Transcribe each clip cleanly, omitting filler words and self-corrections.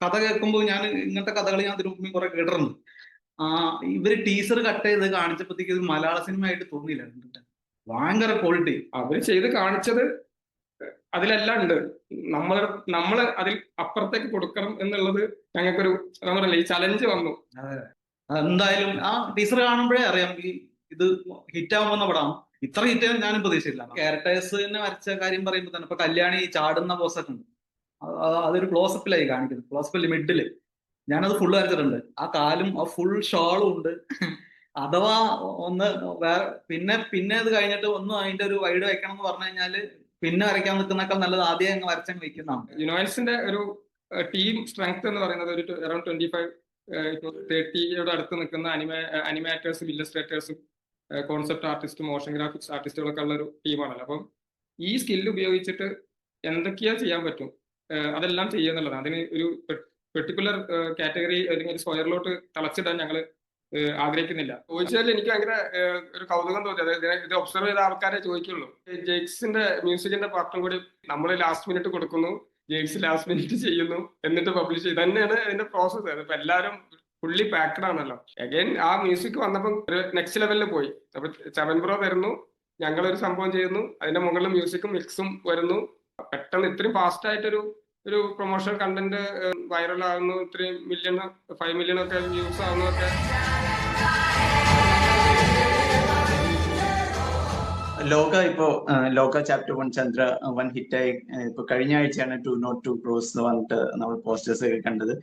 കഥ കേൾക്കുമ്പോൾ ഞാൻ ഇങ്ങനത്തെ കഥകൾ ഞാൻ ഇതിനു മുമ്പ് കുറെ കേട്ടിട്ടുണ്ട്. ആ ഇവര് ടീസർ കട്ട് ചെയ്ത് കാണിച്ചപ്പോഴത്തേക്ക് ഇത് മലയാള സിനിമ ആയിട്ട് തോന്നിയില്ല കണ്ടിട്ട്. ഭയങ്കര ക്വാളിറ്റി അവര് ചെയ്ത് കാണിച്ചത് അതിലെല്ലാം ഉണ്ട്. നമ്മള് അതിൽ അപ്പുറത്തേക്ക് കൊടുക്കണം എന്നുള്ളത് ഞങ്ങൾക്കൊരു എന്താ പറയല്ലേ, ഈ ചലഞ്ച് വന്നു. എന്തായാലും ആ ടീസർ കാണുമ്പോഴേ അറിയാം ഇത് ഹിറ്റ് ആവുന്ന പടമാണ്. ഇത്ര ഹിറ്റ് ആവും ഞാനും പ്രതീക്ഷിച്ചില്ല. ക്യാരക്ടേഴ്സിനെ വരച്ച കാര്യം പറയുമ്പോൾ തന്നെ ഇപ്പൊ കല്യാണി ചാടുന്ന പോസ്റ്റൊക്കെ ഉണ്ട്. അതൊരു ക്ലോസപ്പിലായി കാണിക്കുന്നത്. ക്ലോസപ്പിൽ മിഡില് ഞാനത് ഫുള്ള് വരച്ചിട്ടുണ്ട്. ആ കാലും ആ ഫുൾ ഷോളും ഉണ്ട്. അഥവാ ഒന്ന് വേറെ പിന്നെ അത് കഴിഞ്ഞിട്ട് ഒന്നും അതിന്റെ ഒരു വൈഡ് വെക്കണം എന്ന് പറഞ്ഞു കഴിഞ്ഞാല് പിന്നെ വരയ്ക്കാൻ നിൽക്കുന്നേക്കാൾ നല്ലത് ആദ്യം അങ്ങ് വരച്ചങ്ങ് വെക്കുന്നതാണ്. യുനോയിഡ്സിന്റെ ഒരു ടീം സ്ട്രെങ്ത് എന്ന് പറയുന്നത് ഒരു അറൌണ്ട് 25-30 അടുത്ത് നിൽക്കുന്ന അനിമേറ്റേഴ്സും ഇല്ലസ്ട്രേറ്റേഴ്സും കോൺസെപ്റ്റ് ആർട്ടിസ്റ്റും മോഷൻ ഗ്രാഫിക്സ് ആർട്ടിസ്റ്റുകളൊക്കെ ഉള്ള ഒരു ടീമാണല്ലോ. അപ്പം ഈ സ്കില്ല് ഉപയോഗിച്ചിട്ട് എന്തൊക്കെയാ ചെയ്യാൻ പറ്റും അതെല്ലാം ചെയ്യുന്നുള്ളതാണ്. അതിന് ഒരു പെർട്ടിക്കുലർ കാറ്റഗറി അല്ലെങ്കിൽ ഒരു സ്ക്വയറിലോട്ട് തളച്ചിടാൻ ഞങ്ങൾ ആഗ്രഹിക്കുന്നില്ല. ചോദിച്ചാൽ എനിക്ക് ഭയങ്കര ഒരു കൗതുകം തോന്നി. അതായത് ഇത് ഒബ്സർവ് ചെയ്ത ആൾക്കാരെ ചോദിക്കുള്ളൂ. ജെയ്ക്സിന്റെ മ്യൂസിക്കിന്റെ പാർട്ടും കൂടി നമ്മൾ ലാസ്റ്റ് മിനിറ്റ് കൊടുക്കുന്നു, ജെയ്ക്സ് ലാസ്റ്റ് മിനിറ്റ് ചെയ്യുന്നു, എന്നിട്ട് പബ്ലിഷ് ചെയ്യും. തന്നെയാണ് അതിന്റെ പ്രോസസ്സ്. അതിപ്പോ എല്ലാവരും ഫുള്ളി പാക്ഡ് ആണല്ലോ. അഗൈൻ ആ മ്യൂസിക് വന്നപ്പോൾ ഒരു നെക്സ്റ്റ് ലെവലിൽ പോയി. അപ്പൊ 7 Pro വരുന്നു, ഞങ്ങളൊരു സംഭവം ചെയ്യുന്നു, അതിന്റെ മുകളിൽ മ്യൂസിക്കും മിക്സും വരുന്നു. പെട്ടെന്ന് ഇത്രയും ഫാസ്റ്റ് ആയിട്ടൊരു പ്രൊമോഷണൽ കണ്ടന്റ് വൈറൽ ആകുന്നു, ഇത്രയും 5 മില്യൺ ഒക്കെ വ്യൂസ് ആകുന്നതൊക്കെ. ലോക ചാപ്റ്റർ 1 ചന്ദ്ര 1 ഹിറ്റായി. ഇപ്പൊ കഴിഞ്ഞ ആഴ്ചയാണ് 202 crores എന്ന് പറഞ്ഞിട്ട് നമ്മൾ പോസ്റ്റേഴ്സ് ഒക്കെ കണ്ടത്.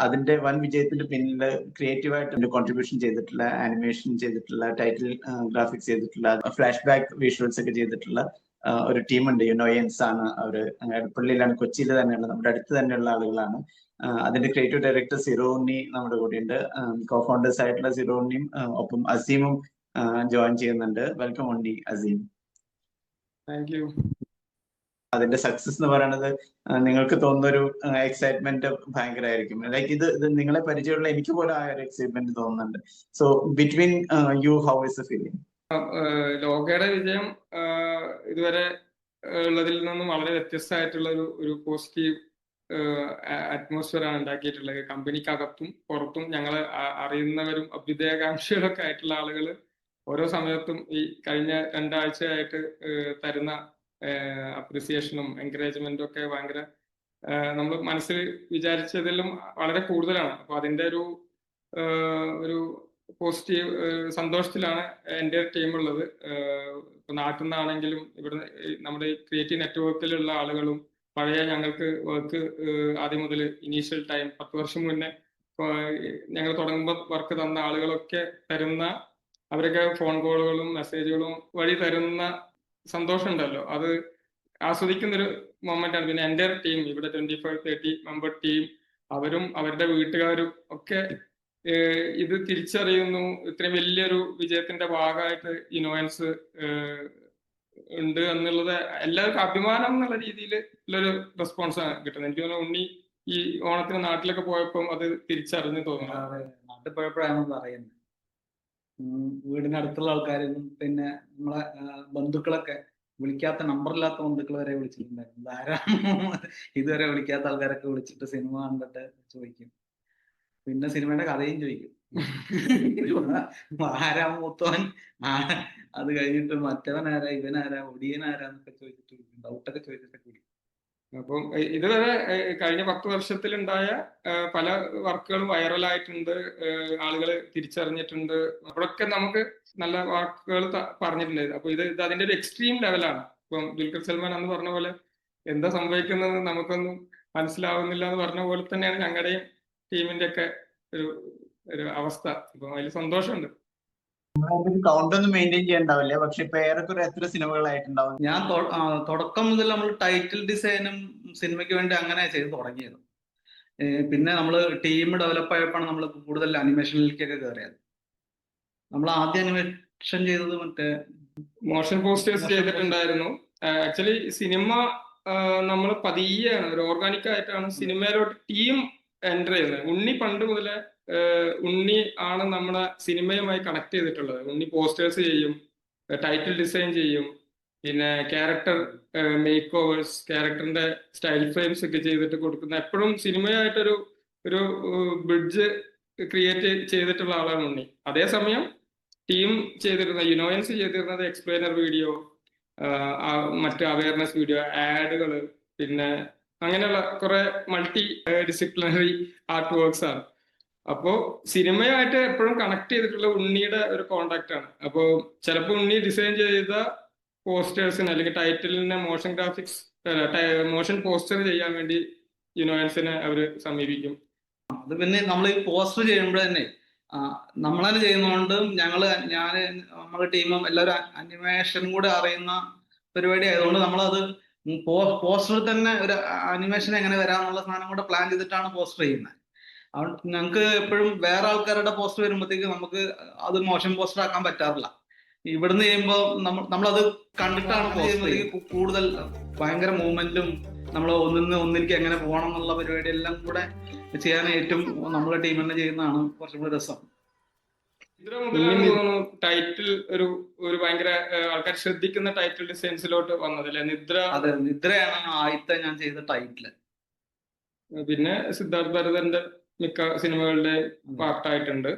അതിന്റെ വൻ വിജയത്തിന്റെ പിന്നിൽ ക്രിയേറ്റീവായിട്ട് കോൺട്രിബ്യൂഷൻ ചെയ്തിട്ടുള്ള, ആനിമേഷൻ ചെയ്തിട്ടുള്ള, ടൈറ്റിൽ ഗ്രാഫിക്സ് ചെയ്തിട്ടുള്ള, ഫ്ലാഷ് ബാക്ക് വിഷ്വൽസ് ഒക്കെ ചെയ്തിട്ടുള്ള ഒരു ടീമുണ്ട്. യുനോയൻസ് ആണ്. അവര് എടപ്പള്ളിയിലാണ്, കൊച്ചിയിൽ തന്നെയുള്ള, നമ്മുടെ അടുത്ത് തന്നെയുള്ള ആളുകളാണ്. അതിന്റെ ക്രിയേറ്റീവ് ഡയറക്ടർ സിറോണി നമ്മുടെ കൂടെയുണ്ട്. കോ ഫൗണ്ടേഴ്സ് ആയിട്ടുള്ള സിറോണിയും ഒപ്പം അസീമും ജോയിൻ ചെയ്യുന്നുണ്ട്. Welcome only Azeem. Thank you. അതിന്റെ സക്സസ് എന്ന് പറയുന്നത് നിങ്ങൾക്ക് തോന്നുന്ന ഒരു എക്സൈറ്റ്മെന്റ് ഭയങ്കരമായിരിക്കും. ലൈക്ക് ഇത് നിങ്ങളെ പരിചയമുള്ള എനിക്ക് പോലും ആ ഒരു എക്സൈറ്റ്മെന്റ് തോന്നുന്നുണ്ട്. So between you, how is the feeling? ലോകയുടെ വിജയം ഇതുവരെ ഉള്ളതിൽ നിന്നും വളരെ വ്യത്യസ്തമായിട്ടുള്ള ഒരു പോസിറ്റീവ് അറ്റ്മോസ്ഫിയർ ആണ് ഉണ്ടാക്കിയിട്ടുള്ളത്. കമ്പനിക്കകത്തും പുറത്തും ഞങ്ങൾ അറിയുന്നവരും അഭ്യുദയകാംക്ഷികളൊക്കെ ആയിട്ടുള്ള ആളുകൾ ഓരോ സമയത്തും ഈ കഴിഞ്ഞ 2 ആഴ്ചയായിട്ട് തരുന്ന അപ്രിസിയേഷനും എൻകറേജ്മെന്റും ഒക്കെ ഭയങ്കര നമ്മൾ മനസ്സിൽ വിചാരിച്ചതിലും വളരെ കൂടുതലാണ്. അപ്പൊ അതിന്റെ ഒരു പോസിറ്റീവ് സന്തോഷത്തിലാണ് എൻ്റെ ടീം ഉള്ളത്. ഇപ്പൊ നാട്ടിൽ നിന്നാണെങ്കിലും ഇവിടെ നമ്മുടെ ക്രിയേറ്റീവ് നെറ്റ്വർക്കിലുള്ള ആളുകളും പഴയ ഞങ്ങൾക്ക് വർക്ക് ആദ്യം മുതൽ ഇനീഷ്യൽ ടൈം 10 വർഷം മുന്നേ ഞങ്ങൾ തുടങ്ങുമ്പോൾ വർക്ക് തന്ന ആളുകളൊക്കെ തരുന്ന, അവരൊക്കെ ഫോൺ കോളുകളും മെസ്സേജുകളും വഴി തരുന്ന സന്തോഷം ഉണ്ടല്ലോ, അത് ആസ്വദിക്കുന്നൊരു മൊമെന്റ് ആണ്. പിന്നെ എൻ്റെ ടീം ഇവിടെ 25-30 മെമ്പർ ടീം, അവരും അവരുടെ വീട്ടുകാരും ഒക്കെ ഇത് തിരിച്ചറിയുന്നു. ഇത്രയും വലിയൊരു വിജയത്തിന്റെ ഭാഗമായിട്ട് യുനോയൻസ് ഉണ്ട് എന്നുള്ളത് എല്ലാവർക്കും അഭിമാനം എന്നുള്ള രീതിയിൽ ഉള്ളൊരു റെസ്പോൺസ് ആണ് കിട്ടുന്നത്. എനിക്ക് തോന്നുന്നു ഉണ്ണി ഈ ഓണത്തിന് നാട്ടിലൊക്കെ പോയപ്പോൾ അത് തിരിച്ചറിഞ്ഞു തോന്നുന്നു. നാട്ടിൽ പോയപ്പോഴാണ് അറിയുന്നത്. വീടിനടുത്തുള്ള ആൾക്കാരും പിന്നെ നമ്മളെ ബന്ധുക്കളൊക്കെ, വിളിക്കാത്ത നമ്പറില്ലാത്ത ബന്ധുക്കൾ വരെ വിളിച്ചിട്ടുണ്ടായിരുന്നു. ഇതുവരെ വിളിക്കാത്ത ആൾക്കാരൊക്കെ വിളിച്ചിട്ട് സിനിമ കണ്ടിട്ട് ചോദിക്കും. പിന്നെ സിനിമയുടെ കഥയും ചോദിക്കും. ആരാ മൂത്തോൻ, അത് കഴിഞ്ഞിട്ട് മറ്റവനാരാ, ഇവനാരാ, ഒടിയനാരാന്നൊക്കെ ചോദിച്ചിട്ട് ഡൗട്ടൊക്കെ ചോദിച്ചിട്ടൊക്കെ വിളിക്കും. അപ്പം ഇതുവരെ കഴിഞ്ഞ 10 വർഷത്തിലുണ്ടായ പല വർക്കുകളും വൈറലായിട്ടുണ്ട്, ആളുകൾ തിരിച്ചറിഞ്ഞിട്ടുണ്ട്. അപ്പോഴൊക്കെ നമുക്ക് നല്ല വാക്കുകൾ പറഞ്ഞിട്ടുണ്ട്. അപ്പൊ ഇത് അതിന്റെ ഒരു എക്സ്ട്രീം ലെവലാണ്. ഇപ്പം ദുൽഖർ സൽമാൻ അന്ന് പറഞ്ഞ പോലെ എന്താ സംഭവിക്കുന്നത് നമുക്കൊന്നും മനസ്സിലാവുന്നില്ല എന്ന് പറഞ്ഞ പോലെ തന്നെയാണ് ഞങ്ങളുടെയും ടീമിന്റെ ഒക്കെ ഒരു അവസ്ഥ. ഇപ്പൊ അതിൽ സന്തോഷമുണ്ട്. കൗണ്ട് ഒന്നും മെയിൻറ്റെയിൻ ചെയ്യണ്ടാവില്ല, പക്ഷെ ഇപ്പൊ ഏറെക്കുറെ എത്ര സിനിമകളായിട്ടുണ്ടാവും? ഞാൻ തുടക്കം മുതൽ നമ്മൾ ടൈറ്റിൽ ഡിസൈനും സിനിമയ്ക്ക് വേണ്ടി അങ്ങനെ ചെയ്ത് തുടങ്ങിയത്. പിന്നെ നമ്മൾ ടീം ഡെവലപ്പ് ആയപ്പോഴാണ് നമ്മൾ കൂടുതൽ അനിമേഷനിലേക്കൊക്കെ കയറിയത്. നമ്മൾ ആദ്യം അനിമേഷൻ ചെയ്തത് മറ്റേ മോഷൻ പോസ്റ്റേഴ്സ് ചെയ്തിട്ടുണ്ടായിരുന്നു. ആക്ച്വലി സിനിമ നമ്മൾ പതിയെയാണ്, ഒരു ഓർഗാനിക് ആയിട്ടാണ് സിനിമയിലോട്ട് ടീം എൻ്റർ ചെയ്യുന്നത്. ഉണ്ണി പണ്ട് മുതലേ ഉണ്ണി ആണ് നമ്മളെ സിനിമയുമായി കണക്ട് ചെയ്തിട്ടുള്ളത്. ഉണ്ണി പോസ്റ്റേഴ്സ് ചെയ്യും, ടൈറ്റിൽ ഡിസൈൻ ചെയ്യും, പിന്നെ ക്യാരക്ടർ മേക്ക് ഓവേഴ്സ്, ക്യാരക്ടറിന്റെ സ്റ്റൈൽ ഫ്രെയിംസ് ഒക്കെ ചെയ്തിട്ട് കൊടുക്കുന്ന, എപ്പോഴും സിനിമയായിട്ടൊരു ഒരു ബ്രിഡ്ജ് ക്രിയേറ്റ് ചെയ്തിട്ടുള്ള ആളാണ് ഉണ്ണി. അതേസമയം ടീം ചെയ്തിരുന്ന യുനോയൻസ് ചെയ്തിരുന്നത് എക്സ്പ്ലെയിനർ വീഡിയോ, മറ്റ് അവയർനെസ് വീഡിയോ, ആഡുകൾ, പിന്നെ അങ്ങനെയുള്ള കുറെ മൾട്ടി ഡിസിപ്ലിനറി ആർട്ട് വർക്ക്സ് ആണ്. അപ്പോ സിനിമയായിട്ട് എപ്പോഴും കണക്ട് ചെയ്തിട്ടുള്ള ഉണ്ണിയുടെ ഒരു കോണ്ടാക്ട് ആണ്. അപ്പോ ചിലപ്പോൾ ഉണ്ണി ഡിസൈൻ ചെയ്ത പോസ്റ്റേഴ്സിന് അല്ലെങ്കിൽ ടൈറ്റിലിന് മോഷൻ ഗ്രാഫിക്സ്, മോഷൻ പോസ്റ്റർ ചെയ്യാൻ വേണ്ടി യുനോയൻസിനെ അവര് സമീപിക്കും. അത് പിന്നെ നമ്മൾ ഈ പോസ്റ്റർ ചെയ്യുമ്പോൾ തന്നെ നമ്മളത് ചെയ്യുന്നതുകൊണ്ട് നമ്മുടെ ടീമും എല്ലാവരും അനിമേഷൻ കൂടെ അറിയുന്ന പരിപാടി ആയതുകൊണ്ട് നമ്മളത് പോസ്റ്ററിൽ തന്നെ ഒരു അനിമേഷൻ എങ്ങനെ വരാന്നുള്ള സാധനം കൂടെ പ്ലാൻ ചെയ്തിട്ടാണ് പോസ്റ്റർ ചെയ്യുന്നത്. അതുകൊണ്ട് ഞങ്ങൾക്ക് എപ്പോഴും വേറെ ആൾക്കാരുടെ പോസ്റ്റർ വരുമ്പോഴത്തേക്ക് നമുക്ക് അത് മോശം പോസ്റ്റർ ആക്കാൻ പറ്റാറില്ല. ഇവിടുന്ന് ചെയ്യുമ്പോൾ നമ്മളത് കണ്ടിട്ടാണ് ചെയ്യുമ്പോഴത്തേക്ക് കൂടുതൽ ഭയങ്കര മൂവ്മെന്റും നമ്മൾ ഒന്നിലേക്ക് എങ്ങനെ പോകണം എന്നുള്ള പരിപാടി എല്ലാം കൂടെ ചെയ്യാൻ ഏറ്റവും നമ്മുടെ ടീം തന്നെ ചെയ്യുന്നതാണ് കുറച്ചും കൂടി രസം. ടൈറ്റിൽ ഒരു ഭയങ്കര ആൾക്കാർ ശ്രദ്ധിക്കുന്ന ടൈറ്റിൽ ഡിസൈൻസിലോട്ട് വന്നതല്ലേ നിദ്ര? അതെ, നിദ്രയാണ് ആദ്യത്തെ ഞാൻ ചെയ്ത ടൈറ്റിൽ. പിന്നെ സിദ്ധാർത്ഥ് ഭരതന്റെ മിക്ക സിനിമകളുടെ പാർട്ടായിട്ടുണ്ട്.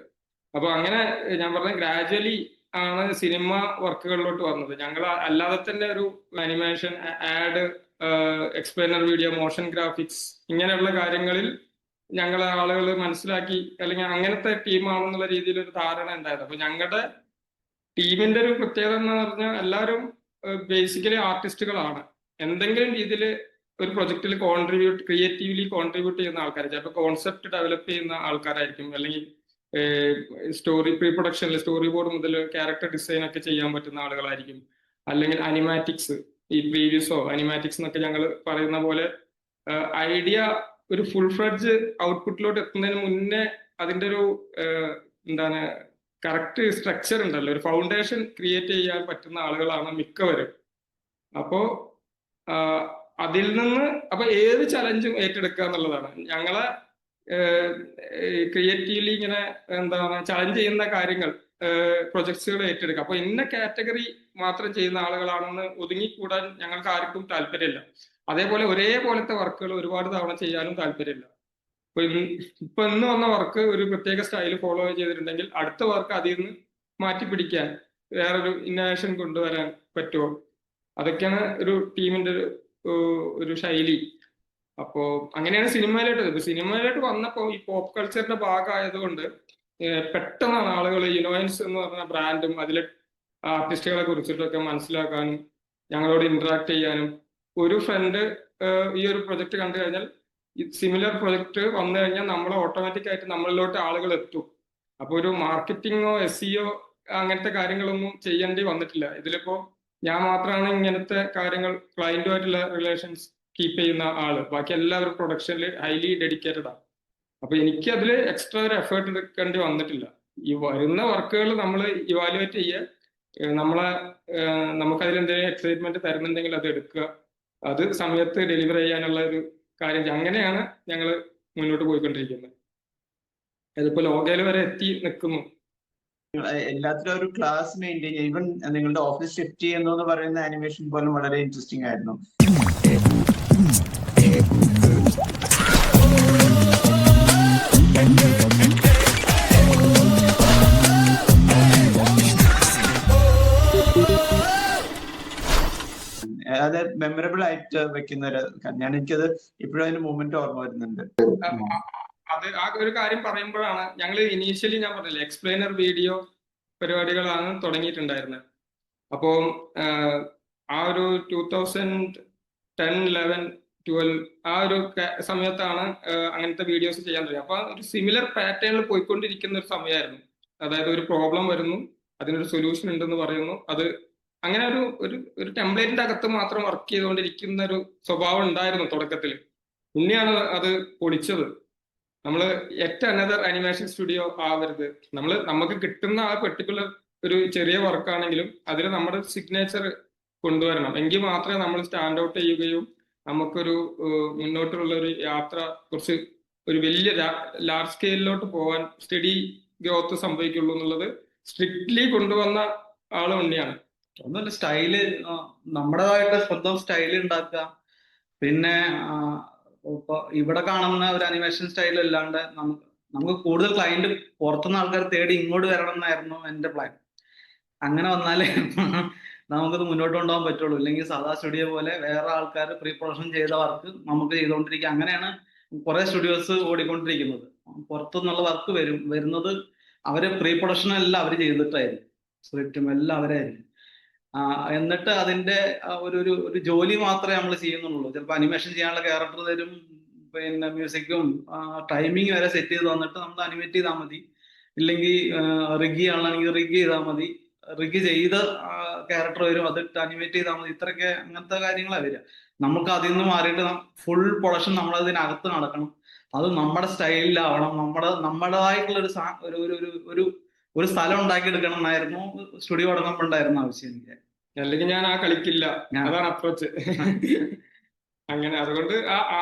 അപ്പൊ അങ്ങനെ ഞാൻ പറഞ്ഞ ഗ്രാജുവലി ആണ് സിനിമ വർക്കുകളിലോട്ട് വന്നത്. ഞങ്ങൾ അല്ലാതെ തന്നെ ഒരു animation, add, explainer video, motion graphics ഇങ്ങനെയുള്ള കാര്യങ്ങളിൽ ഞങ്ങൾ ആളുകൾ മനസ്സിലാക്കി, അല്ലെങ്കിൽ അങ്ങനത്തെ ടീമാണെന്നുള്ള രീതിയിൽ ഒരു ധാരണ ഉണ്ടായത്. അപ്പൊ ഞങ്ങളുടെ ടീമിന്റെ ഒരു പ്രത്യേകത എന്ന് പറഞ്ഞാൽ എല്ലാവരും ബേസിക്കലി ആർട്ടിസ്റ്റുകളാണ്. എന്തെങ്കിലും രീതിയിൽ ഒരു പ്രൊജക്റ്റിൽ ക്രിയേറ്റീവ്ലി കോൺട്രിബ്യൂട്ട് ചെയ്യുന്ന ആൾക്കാർ. ചിലപ്പോൾ കോൺസെപ്റ്റ് ഡെവലപ്പ് ചെയ്യുന്ന ആൾക്കാരായിരിക്കും, അല്ലെങ്കിൽ പ്രീ പ്രൊഡക്ഷനിൽ സ്റ്റോറി ബോർഡ് മുതൽ ക്യാരക്ടർ ഡിസൈൻ ഒക്കെ ചെയ്യാൻ പറ്റുന്ന ആളുകളായിരിക്കും, അല്ലെങ്കിൽ അനിമാറ്റിക്സ്, ഈ പ്രീവിയസോ അനിമാറ്റിക്സ് എന്നൊക്കെ ഞങ്ങൾ പറയുന്ന പോലെ ഐഡിയ ഒരു ഫുൾ ഫ്ലെഡ്ജ് ഔട്ട്പുട്ടിലോട്ട് എത്തുന്നതിന് മുന്നേ അതിന്റെ ഒരു എന്താണ് കറക്റ്റ് സ്ട്രക്ചർ ഉണ്ടല്ലോ, ഒരു ഫൗണ്ടേഷൻ ക്രിയേറ്റ് ചെയ്യാൻ പറ്റുന്ന ആളുകളാണ് മിക്കവരും. അപ്പോ അതിൽ നിന്ന് ഏത് ചലഞ്ചും ഏറ്റെടുക്കുക എന്നുള്ളതാണ് ഞങ്ങളെ ക്രിയേറ്റീവ്ലി ഇങ്ങനെ എന്താണ് ചലഞ്ച് ചെയ്യുന്ന കാര്യങ്ങൾ, പ്രൊജക്ട്സുകൾ ഏറ്റെടുക്കുക. അപ്പൊ ഇന്ന കാറ്റഗറി മാത്രം ചെയ്യുന്ന ആളുകളാണെന്ന് ഒതുങ്ങിക്കൂടാൻ ഞങ്ങൾക്ക് ആർക്കും താല്പര്യമില്ല. അതേപോലെ ഒരേപോലത്തെ വർക്കുകൾ ഒരുപാട് തവണ ചെയ്യാനും താല്പര്യമില്ല. ഇപ്പൊ ഇന്ന് വന്ന വർക്ക് ഒരു പ്രത്യേക സ്റ്റൈൽ ഫോളോ ചെയ്തിട്ടുണ്ടെങ്കിൽ അടുത്ത വർക്ക് അതിൽ നിന്ന് മാറ്റി പിടിക്കാൻ വേറൊരു ഇന്നോവേഷൻ കൊണ്ടുവരാൻ പറ്റുമോ? അതൊക്കെയാണ് ഒരു ടീമിന്റെ ഒരു ശൈലി. അപ്പോ അങ്ങനെയാണ് സിനിമയിലോട്ട് വന്നപ്പോ ഈ പോപ്പ് കൾച്ചറിന്റെ ഭാഗമായതുകൊണ്ട് പെട്ടെന്നാണ് ആളുകൾ യുനോയൻസ് എന്ന് പറഞ്ഞ ബ്രാൻഡും അതിലെ ആർട്ടിസ്റ്റുകളെ കുറിച്ചിട്ടൊക്കെ മനസ്സിലാക്കാനും ഞങ്ങളോട് ഇന്ററാക്ട് ചെയ്യാനും. ഒരു ഫ്രണ്ട് ഈ ഒരു പ്രൊജക്ട് കണ്ടു കഴിഞ്ഞാൽ സിമിലർ പ്രൊജക്ട് വന്നു കഴിഞ്ഞാൽ നമ്മൾ ഓട്ടോമാറ്റിക് ആയിട്ട് നമ്മളിലോട്ട് ആളുകൾ എത്തും. അപ്പൊ ഒരു മാർക്കറ്റിങ്ങോ SEO അങ്ങനത്തെ കാര്യങ്ങളൊന്നും ചെയ്യേണ്ടി വന്നിട്ടില്ല. ഇതിലിപ്പോ ഞാൻ മാത്രമാണ് ഇങ്ങനത്തെ കാര്യങ്ങൾ ക്ലയന്റുമായിട്ടുള്ള റിലേഷൻസ് കീപ്പ് ചെയ്യുന്ന ആള്. ബാക്കി എല്ലാവരും പ്രൊഡക്ഷനിൽ ഹൈലി ഡെഡിക്കേറ്റഡ് ആണ്. അപ്പൊ എനിക്ക് അതിൽ എക്സ്ട്രാ ഒരു എഫേർട്ട് എടുക്കേണ്ടി വന്നിട്ടില്ല. ഈ വരുന്ന വർക്കുകൾ നമ്മൾ ഇവാലുവേറ്റ് ചെയ്യുക, നമുക്കതിൽ എന്തെങ്കിലും എക്സൈറ്റ്മെന്റ് തരുന്നുണ്ടെങ്കിൽ അത് എടുക്കുക, അത് സമയത്ത് ഡെലിവർ ചെയ്യാനുള്ള ഒരു കാര്യം. അങ്ങനെയാണ് ഞങ്ങൾ മുന്നോട്ട് പോയിക്കൊണ്ടിരിക്കുന്നത്. അതിപ്പോ ലോകയിൽ വരെ എത്തി നിൽക്കുന്നു. എല്ലാത്തിലും ഒരു ക്ലാസ് മെയിൻറ്റെയിൻ ചെയ്യും. ഈവൻ നിങ്ങളുടെ ഓഫീസ് ഷിഫ്റ്റ് ചെയ്യുന്നു എന്ന് പറയുന്ന ആനിമേഷൻ പോലും വളരെ ഇൻട്രസ്റ്റിംഗ് ആയിരുന്നു. അത് മെമ്മറബിൾ ആയിട്ട് വെക്കുന്ന എനിക്കത് ഇപ്പോഴും അതിന്റെ മൂവ്മെന്റ് ഓർമ്മ വരുന്നുണ്ട്. അത് ആ ഒരു കാര്യം പറയുമ്പോഴാണ് ഞങ്ങൾ ഇനീഷ്യലി ഞാൻ പറഞ്ഞില്ലേ എക്സ്പ്ലെയിനർ വീഡിയോ പരിപാടികളാണ് തുടങ്ങിയിട്ടുണ്ടായിരുന്നത്. അപ്പോൾ ആ ഒരു 2010, 11, 12 ആ ഒരു സമയത്താണ് അങ്ങനത്തെ വീഡിയോസ് ചെയ്യാൻ തുടങ്ങി. അപ്പൊ ഒരു സിമിലർ പാറ്റേണിൽ പോയിക്കൊണ്ടിരിക്കുന്ന ഒരു സമയമായിരുന്നു. അതായത് ഒരു പ്രോബ്ലം വരുന്നു, അതിനൊരു സൊല്യൂഷൻ ഉണ്ടെന്ന് പറയുന്നു, അത് അങ്ങനെ ഒരു ടെംപ്ലേറ്റിന്റെ അകത്ത് മാത്രം വർക്ക് ചെയ്തുകൊണ്ടിരിക്കുന്ന ഒരു സ്വഭാവം ഉണ്ടായിരുന്നു തുടക്കത്തിൽ. ഉണ്ണിയാണ് അത് പൊളിച്ചത്. നമ്മൾ അനദർ അനിമേഷൻ സ്റ്റുഡിയോ ആവരുത്. നമുക്ക് കിട്ടുന്ന ആ പെർട്ടിക്കുലർ ഒരു ചെറിയ വർക്കാണെങ്കിലും അതിൽ നമ്മുടെ സിഗ്നേച്ചർ കൊണ്ടുവരണം. എങ്കിൽ മാത്രമേ നമ്മൾ സ്റ്റാൻഡ് ഔട്ട് ചെയ്യുകയും നമുക്കൊരു മുന്നോട്ടുള്ള ഒരു യാത്ര കുറച്ച് ഒരു വലിയ ലാർജ് സ്കെയിലിലോട്ട് പോകാൻ സ്റ്റഡി ഗ്രോത്ത് സംഭവിക്കുള്ളൂ എന്നുള്ളത് സ്ട്രിക്ട്ലി കൊണ്ടുവന്ന ആള് ഉണ്ണിയാണ്. ഒന്നുമില്ല, സ്റ്റൈല് നമ്മുടേതായിട്ട് സ്വന്തം സ്റ്റൈല് ഉണ്ടാക്കുക. പിന്നെ ഇപ്പൊ ഇവിടെ കാണുന്ന ഒരു അനിമേഷൻ സ്റ്റൈൽ അല്ലാണ്ട് നമുക്ക് കൂടുതൽ ക്ലയന്റ് പുറത്തുനിന്ന് ആൾക്കാർ തേടി ഇങ്ങോട്ട് വരണം എന്നായിരുന്നു എന്റെ പ്ലാൻ. അങ്ങനെ വന്നാലേ നമുക്കത് മുന്നോട്ട് കൊണ്ടുപോകാൻ പറ്റുള്ളൂ. ഇല്ലെങ്കിൽ സാധാ സ്റ്റുഡിയോ പോലെ വേറെ ആൾക്കാർ പ്രീ പ്രൊഡക്ഷൻ ചെയ്ത വർക്ക് നമുക്ക് ചെയ്തുകൊണ്ടിരിക്കുക. അങ്ങനെയാണ് കുറെ സ്റ്റുഡിയോസ് ഓടിക്കൊണ്ടിരിക്കുന്നത്. പുറത്തുനിന്നുള്ള വർക്ക് വരുന്നത് അവര് പ്രീ പ്രൊഡക്ഷൻ എല്ലാം അവർ ചെയ്തിട്ടായിരിക്കും, സ്ക്രിപ്റ്റും എല്ലാം അവരായിരിക്കും. എന്നിട്ട് അതിന്റെ ഒരു ജോലി മാത്രമേ നമ്മൾ ചെയ്യുന്നുള്ളൂ. ചിലപ്പോൾ അനിമേഷൻ ചെയ്യാനുള്ള ക്യാരക്ടർ തരും, പിന്നെ മ്യൂസിക്കും ടൈമിങ് വരെ സെറ്റ് ചെയ്ത് തന്നിട്ട് നമ്മൾ അനിമേറ്റ് ചെയ്താൽ മതി. ഇല്ലെങ്കിൽ റിഗ് ചെയ്യാണെങ്കിൽ റിഗ് ചെയ്താൽ മതി. റിഗ് ചെയ്ത് ക്യാരക്ടർ വരും, അതിട്ട് അനിമേറ്റ് ചെയ്താൽ മതി. ഇത്രയൊക്കെ അങ്ങനത്തെ കാര്യങ്ങളാണ് വരിക. നമുക്ക് അതിൽ നിന്ന് മാറിയിട്ട് ഫുൾ പ്രൊഡക്ഷൻ നമ്മളതിനകത്ത് നടക്കണം. അത് നമ്മുടെ സ്റ്റൈലിലാവണം. നമ്മുടേതായിട്ടുള്ള ഒരു സ്ഥലം ഉണ്ടാക്കിയെടുക്കണം എന്നായിരുന്നു സ്റ്റുഡിയോ തുടങ്ങുമ്പോൾ ഉണ്ടായിരുന്ന ആവശ്യം എനിക്ക്. അല്ലെങ്കിൽ ഞാൻ കളിക്കില്ല, അതാണ് അപ്രോച്ച്. അങ്ങനെ അതുകൊണ്ട്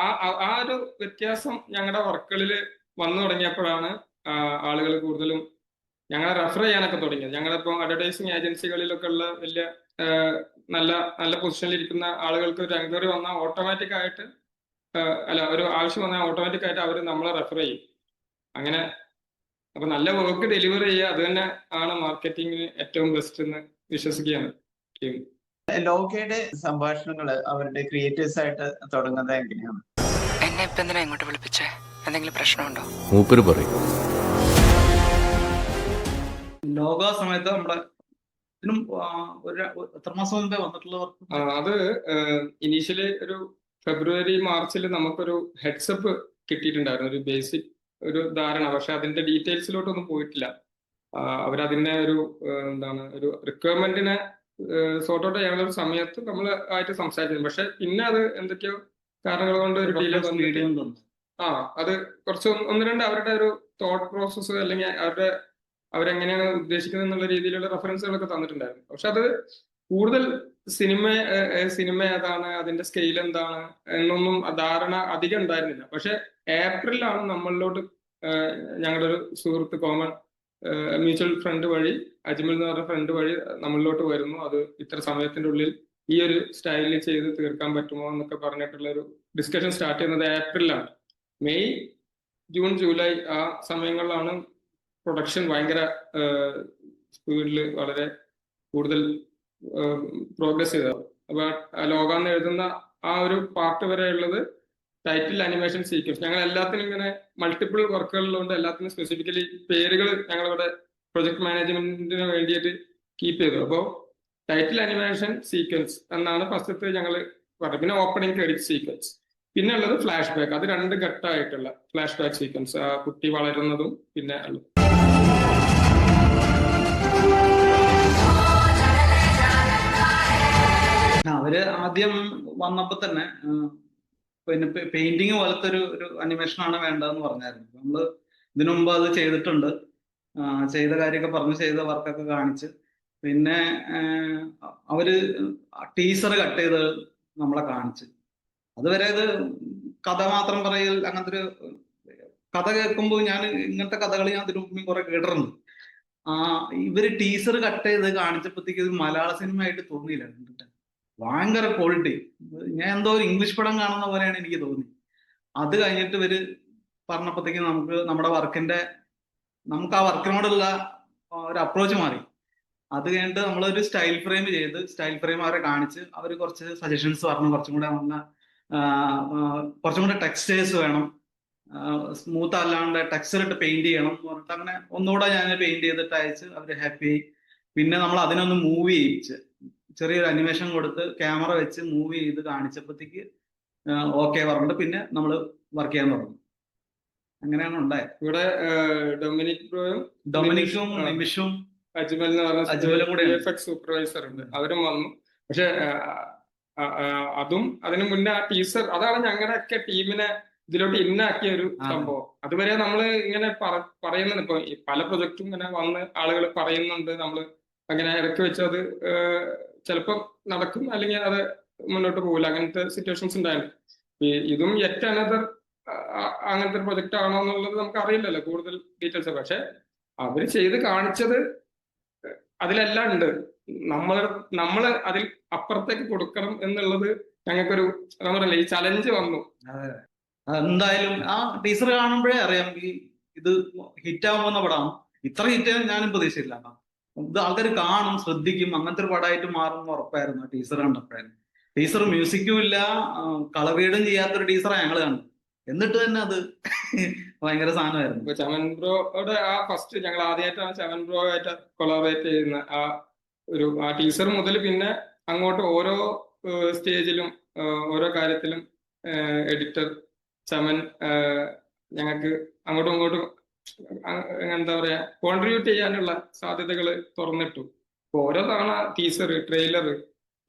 ആ ഒരു വ്യത്യാസം ഞങ്ങളുടെ വർക്കുകളിൽ വന്നു തുടങ്ങിയപ്പോഴാണ് ആളുകൾ കൂടുതലും ഞങ്ങളെ റെഫർ ചെയ്യാനൊക്കെ തുടങ്ങിയത്. ഞങ്ങളിപ്പോൾ അഡ്വർടൈസിങ് ഏജൻസികളിലൊക്കെ ഉള്ള വലിയ നല്ല നല്ല പൊസിഷനിൽ ഇരിക്കുന്ന ആളുകൾക്ക് ഒരു എൻക്വയറി വന്നാൽ ഓട്ടോമാറ്റിക് ആയിട്ട് ഒരു ആവശ്യം വന്നാൽ ഓട്ടോമാറ്റിക് ആയിട്ട് അവർ നമ്മളെ റെഫർ ചെയ്യും. അങ്ങനെ അപ്പൊ നല്ല വർക്ക് ഡെലിവർ ചെയ്യുക, അത് തന്നെ ആണ് മാർക്കറ്റിംഗിന് ഏറ്റവും ബെസ്റ്റ് എന്ന് വിശ്വസിക്കുകയാണ് ടീം. ലോകയുടെ സംഭാഷണങ്ങൾ അവരുടെ ക്രിയേറ്റേഴ്സ് ആയിട്ട് തുടങ്ങുന്നത് എങ്ങനെയാണ്? എന്നെ ഇപ്പൊ എന്തിനാ ഇങ്ങോട്ട് വിളിപ്പിച്ചേ? എന്തെങ്കിലും പ്രശ്നമുണ്ടോ? മൂപ്പര് പറയും. ലോക സമയത്ത് നമ്മുടെ ഇതിനും എത്ര മാസം മുമ്പേ വന്നിട്ടുള്ള വർക്ക്? അത് ഇനീഷ്യലി ഒരു ഫെബ്രുവരി മാർച്ചിൽ നമുക്കൊരു ഹെഡ്സപ്പ് കിട്ടിയിട്ടുണ്ടായിരുന്നു, ഒരു ബേസിക് ഒരു ധാരണ. പക്ഷെ അതിന്റെ ഡീറ്റെയിൽസിലോട്ടൊന്നും പോയിട്ടില്ല. അവരതിനെ ഒരു റിക്വയർമെന്റിനെ സോർട്ട് ഔട്ട് ചെയ്യാനുള്ള ഒരു സമയത്ത് നമ്മൾ ആയിട്ട് സംസാരിച്ചിരുന്നു. പക്ഷെ പിന്നെ അത് എന്തൊക്കെയോ കാരണങ്ങൾ കൊണ്ട് ഒരു ഡിലേ വന്നിട്ട് അത് കുറച്ച് ഒന്ന് രണ്ട് അവരുടെ ഒരു തോട്ട് പ്രോസസ്സ് അല്ലെങ്കിൽ അവരെങ്ങനെയാണ് ഉദ്ദേശിക്കുന്നത് എന്നുള്ള രീതിയിലുള്ള റെഫറൻസുകളൊക്കെ തന്നിട്ടുണ്ടായിരുന്നു. പക്ഷെ അത് കൂടുതൽ സിനിമ ഏതാണ്, അതിന്റെ സ്കെയിൽ എന്താണ് എന്നൊന്നും ധാരണ അധികം ഉണ്ടായിരുന്നില്ല. പക്ഷെ ഏപ്രിലാണ് നമ്മളിലോട്ട് ഞങ്ങളുടെ ഒരു സുഹൃത്ത്, കോമൺ മ്യൂച്വൽ ഫ്രണ്ട് വഴി, അജ്മൽ എന്ന് പറഞ്ഞ ഫ്രണ്ട് വഴി നമ്മളിലോട്ട് വരുന്നു. അത് ഇത്ര സമയത്തിന്റെ ഉള്ളിൽ ഈ ഒരു സ്റ്റൈലിൽ ചെയ്ത് തീർക്കാൻ പറ്റുമോ എന്നൊക്കെ പറഞ്ഞിട്ടുള്ള ഒരു ഡിസ്കഷൻ സ്റ്റാർട്ട് ചെയ്യുന്നത് ഏപ്രിലാണ്. മെയ്, ജൂൺ, ജൂലൈ ആ സമയങ്ങളിലാണ് പ്രൊഡക്ഷൻ ഭയങ്കര സ്പീഡിൽ വളരെ കൂടുതൽ പ്രോഗ്രസ് ചെയ്തത്. അപ്പൊ ലോകാന്ന് എഴുതുന്ന ആ ഒരു പാർട്ട് വരെ ഉള്ളത് ടൈറ്റിൽ, അനിമേഷൻ, സീക്വൻസ്. ഞങ്ങൾ എല്ലാത്തിനും ഇങ്ങനെ മൾട്ടിപ്പിൾ വർക്കുകളിലുണ്ട്. എല്ലാത്തിനും സ്പെസിഫിക്കലി പേരുകൾ ഞങ്ങളിവിടെ പ്രൊജക്ട് മാനേജ്മെന്റിന് വേണ്ടിയിട്ട് കീപ്പ് ചെയ്തു. അപ്പോൾ ടൈറ്റിൽ, അനിമേഷൻ, സീക്വൻസ് എന്നാണ് ഫസ്റ്റത്തെ ഞങ്ങൾ പറഞ്ഞത്. പിന്നെ ഓപ്പണിംഗ് ക്രെഡിറ്റ് സീക്വൻസ്, പിന്നെ ഉള്ളത് ഫ്ലാഷ് ബാക്ക്. അത് 2 ഘട്ടമായിട്ടുള്ള ഫ്ലാഷ് ബാക്ക് സീക്വൻസ്, ആ കുട്ടി വളരുന്നതും പിന്നെ ഉള്ളത്. അവര് ആദ്യം വന്നപ്പോ തന്നെ പിന്നെ പെയിന്റിങ് പോലത്തെ ഒരു അനിമേഷൻ ആണ് വേണ്ടതെന്ന് പറഞ്ഞായിരുന്നു. നമ്മള് ഇതിനു മുമ്പ് അത് ചെയ്തിട്ടുണ്ട്. ചെയ്ത കാര്യമൊക്കെ പറഞ്ഞ്, ചെയ്ത വർക്കൊക്കെ കാണിച്ച്, പിന്നെ അവര് ടീസർ കട്ട് ചെയ്ത് നമ്മളെ കാണിച്ച്. അതുവരെ ഇത് കഥ മാത്രം പറയൽ, അങ്ങനത്തെ ഒരു കഥ കേൾക്കുമ്പോൾ ഇങ്ങനത്തെ കഥകൾ ഞാൻ ഇതിനു മുമ്പ് കുറെ കേട്ടിട്ടുണ്ട്. ഇവര് ടീസർ കട്ട് ചെയ്ത് കാണിച്ചപ്പോഴത്തേക്ക് ഇത് മലയാള സിനിമ ആയിട്ട് തോന്നിയില്ല. കണ്ടിട്ട് ഭയങ്കര ക്വാളിറ്റി. ഞാൻ എന്തോ ഒരു ഇംഗ്ലീഷ് പടം കാണുന്ന പോലെയാണ് എനിക്ക് തോന്നി. അത് കഴിഞ്ഞിട്ട് ഇവര് പറഞ്ഞപ്പോഴത്തേക്ക് നമുക്ക് ആ വർക്കിനോടുള്ള ഒരു അപ്രോച്ച് മാറി. അത് കഴിഞ്ഞിട്ട് നമ്മളൊരു സ്റ്റൈൽ ഫ്രെയിം ചെയ്ത്, സ്റ്റൈൽ ഫ്രെയിം അവരെ കാണിച്ച്, അവർ കുറച്ച് സജഷൻസ് പറഞ്ഞു. കുറച്ചും കൂടെ ടെക്സ്റ്റേഴ്സ് വേണം, സ്മൂത്ത് അല്ലാണ്ട് ടെക്സ്ചർ ഇട്ട് പെയിന്റ് ചെയ്യണം എന്ന് പറഞ്ഞിട്ട് അങ്ങനെ ഒന്നുകൂടെ ഞാൻ പെയിന്റ് ചെയ്തിട്ട് അയച്ച് അവര് ഹാപ്പി ആയി. പിന്നെ നമ്മൾ അതിനൊന്ന് മൂവ് ചെയ്യിച്ച്, ചെറിയൊരു അനിമേഷൻ കൊടുത്ത് ക്യാമറ വെച്ച് മൂവ് ചെയ്ത് കാണിച്ചപ്പോഴത്തേക്ക് ഓക്കെ പറഞ്ഞിട്ട് പിന്നെ നമ്മൾ വർക്ക് ചെയ്യാൻ തുടങ്ങി. അങ്ങനെയാണ് ഉണ്ടായത്. ഇവിടെ ഡൊമിനിക്കും നിമിഷും അജ്മൽ എന്ന് പറഞ്ഞ സൂപ്പർവൈസർ ഉണ്ട്, അവരും വന്നു. പക്ഷെ അതും അതിന് മുന്നേ ആ ടീസർ, അതാണ് ഞങ്ങളുടെ ഒക്കെ ടീമിനെ ഇതിലോട്ട് ഇന്നാക്കിയ ഒരു സംഭവം. അതുവരെ നമ്മൾ ഇങ്ങനെ പറയുന്നുണ്ട്. ഇപ്പൊ പല പ്രൊജക്റ്റും ഇങ്ങനെ വന്ന് ആളുകൾ പറയുന്നുണ്ട്, നമ്മൾ അങ്ങനെ ഇറക്കി വെച്ച് അത് ചിലപ്പോൾ നടക്കും, അല്ലെങ്കിൽ അത് മുന്നോട്ട് പോകില്ല. അങ്ങനത്തെ സിറ്റുവേഷൻസ് ഉണ്ടായിരുന്നു. ഇതും യെറ്റ് അനദർ അങ്ങനത്തെ ഒരു പ്രൊജക്റ്റ് ആണോ എന്നുള്ളത് നമുക്ക് അറിയില്ലല്ലോ കൂടുതൽ ഡീറ്റെയിൽസ്. പക്ഷെ അവര് ചെയ്ത് കാണിച്ചത് അതിലെല്ലാം ഉണ്ട്. നമ്മള് അതിൽ അപ്പുറത്തേക്ക് കൊടുക്കണം എന്നുള്ളത് ഞങ്ങൾക്കൊരു എന്താ പറയല്ലേ ഈ ചലഞ്ച് വന്നു. എന്തായാലും ആ ടീച്ചർ കാണുമ്പോഴേ അറിയാം ഇത് ഹിറ്റ് ആവുന്ന പടമാണ്. ഇത്ര ഹിറ്റ് ഞാനും പ്രതീക്ഷിച്ചില്ല. ഇത് ആൾക്കാർ കാണും, ശ്രദ്ധിക്കും, അങ്ങനത്തെ ഒരു പടമായിട്ട് മാറും ഉറപ്പായിരുന്നു ടീച്ചർ കണ്ടപ്പോഴായിരുന്നു. ടീച്ചർ മ്യൂസിക്കും ഇല്ല, കളർ റീഡും ചെയ്യാത്തൊരു ടീച്ചറാണ് ഞങ്ങൾ കണ്ടത്. എന്നിട്ട് തന്നെ അത് ഭയങ്കര സാധനമായിരുന്നു. ഇപ്പൊ ചമൻ ബ്രോയുടെ ആ ഫസ്റ്റ് ഞങ്ങൾ ആദ്യമായിട്ടാണ് ചമൻ ബ്രോ ആയിട്ട് കൊളാബറേറ്റ് ചെയ്യുന്ന ആ ടീച്ചർ മുതൽ പിന്നെ അങ്ങോട്ട് ഓരോ സ്റ്റേജിലും ഓരോ കാര്യത്തിലും എഡിറ്റർ ചമൻ ഞങ്ങൾക്ക് അങ്ങോട്ടും ഇങ്ങോട്ടും എന്താ പറയാ കോൺട്രിബ്യൂട്ട് ചെയ്യാനുള്ള സാധ്യതകൾ തുറന്നിട്ടു. ഓരോ തവണ ടീസർ, ട്രെയിലർ,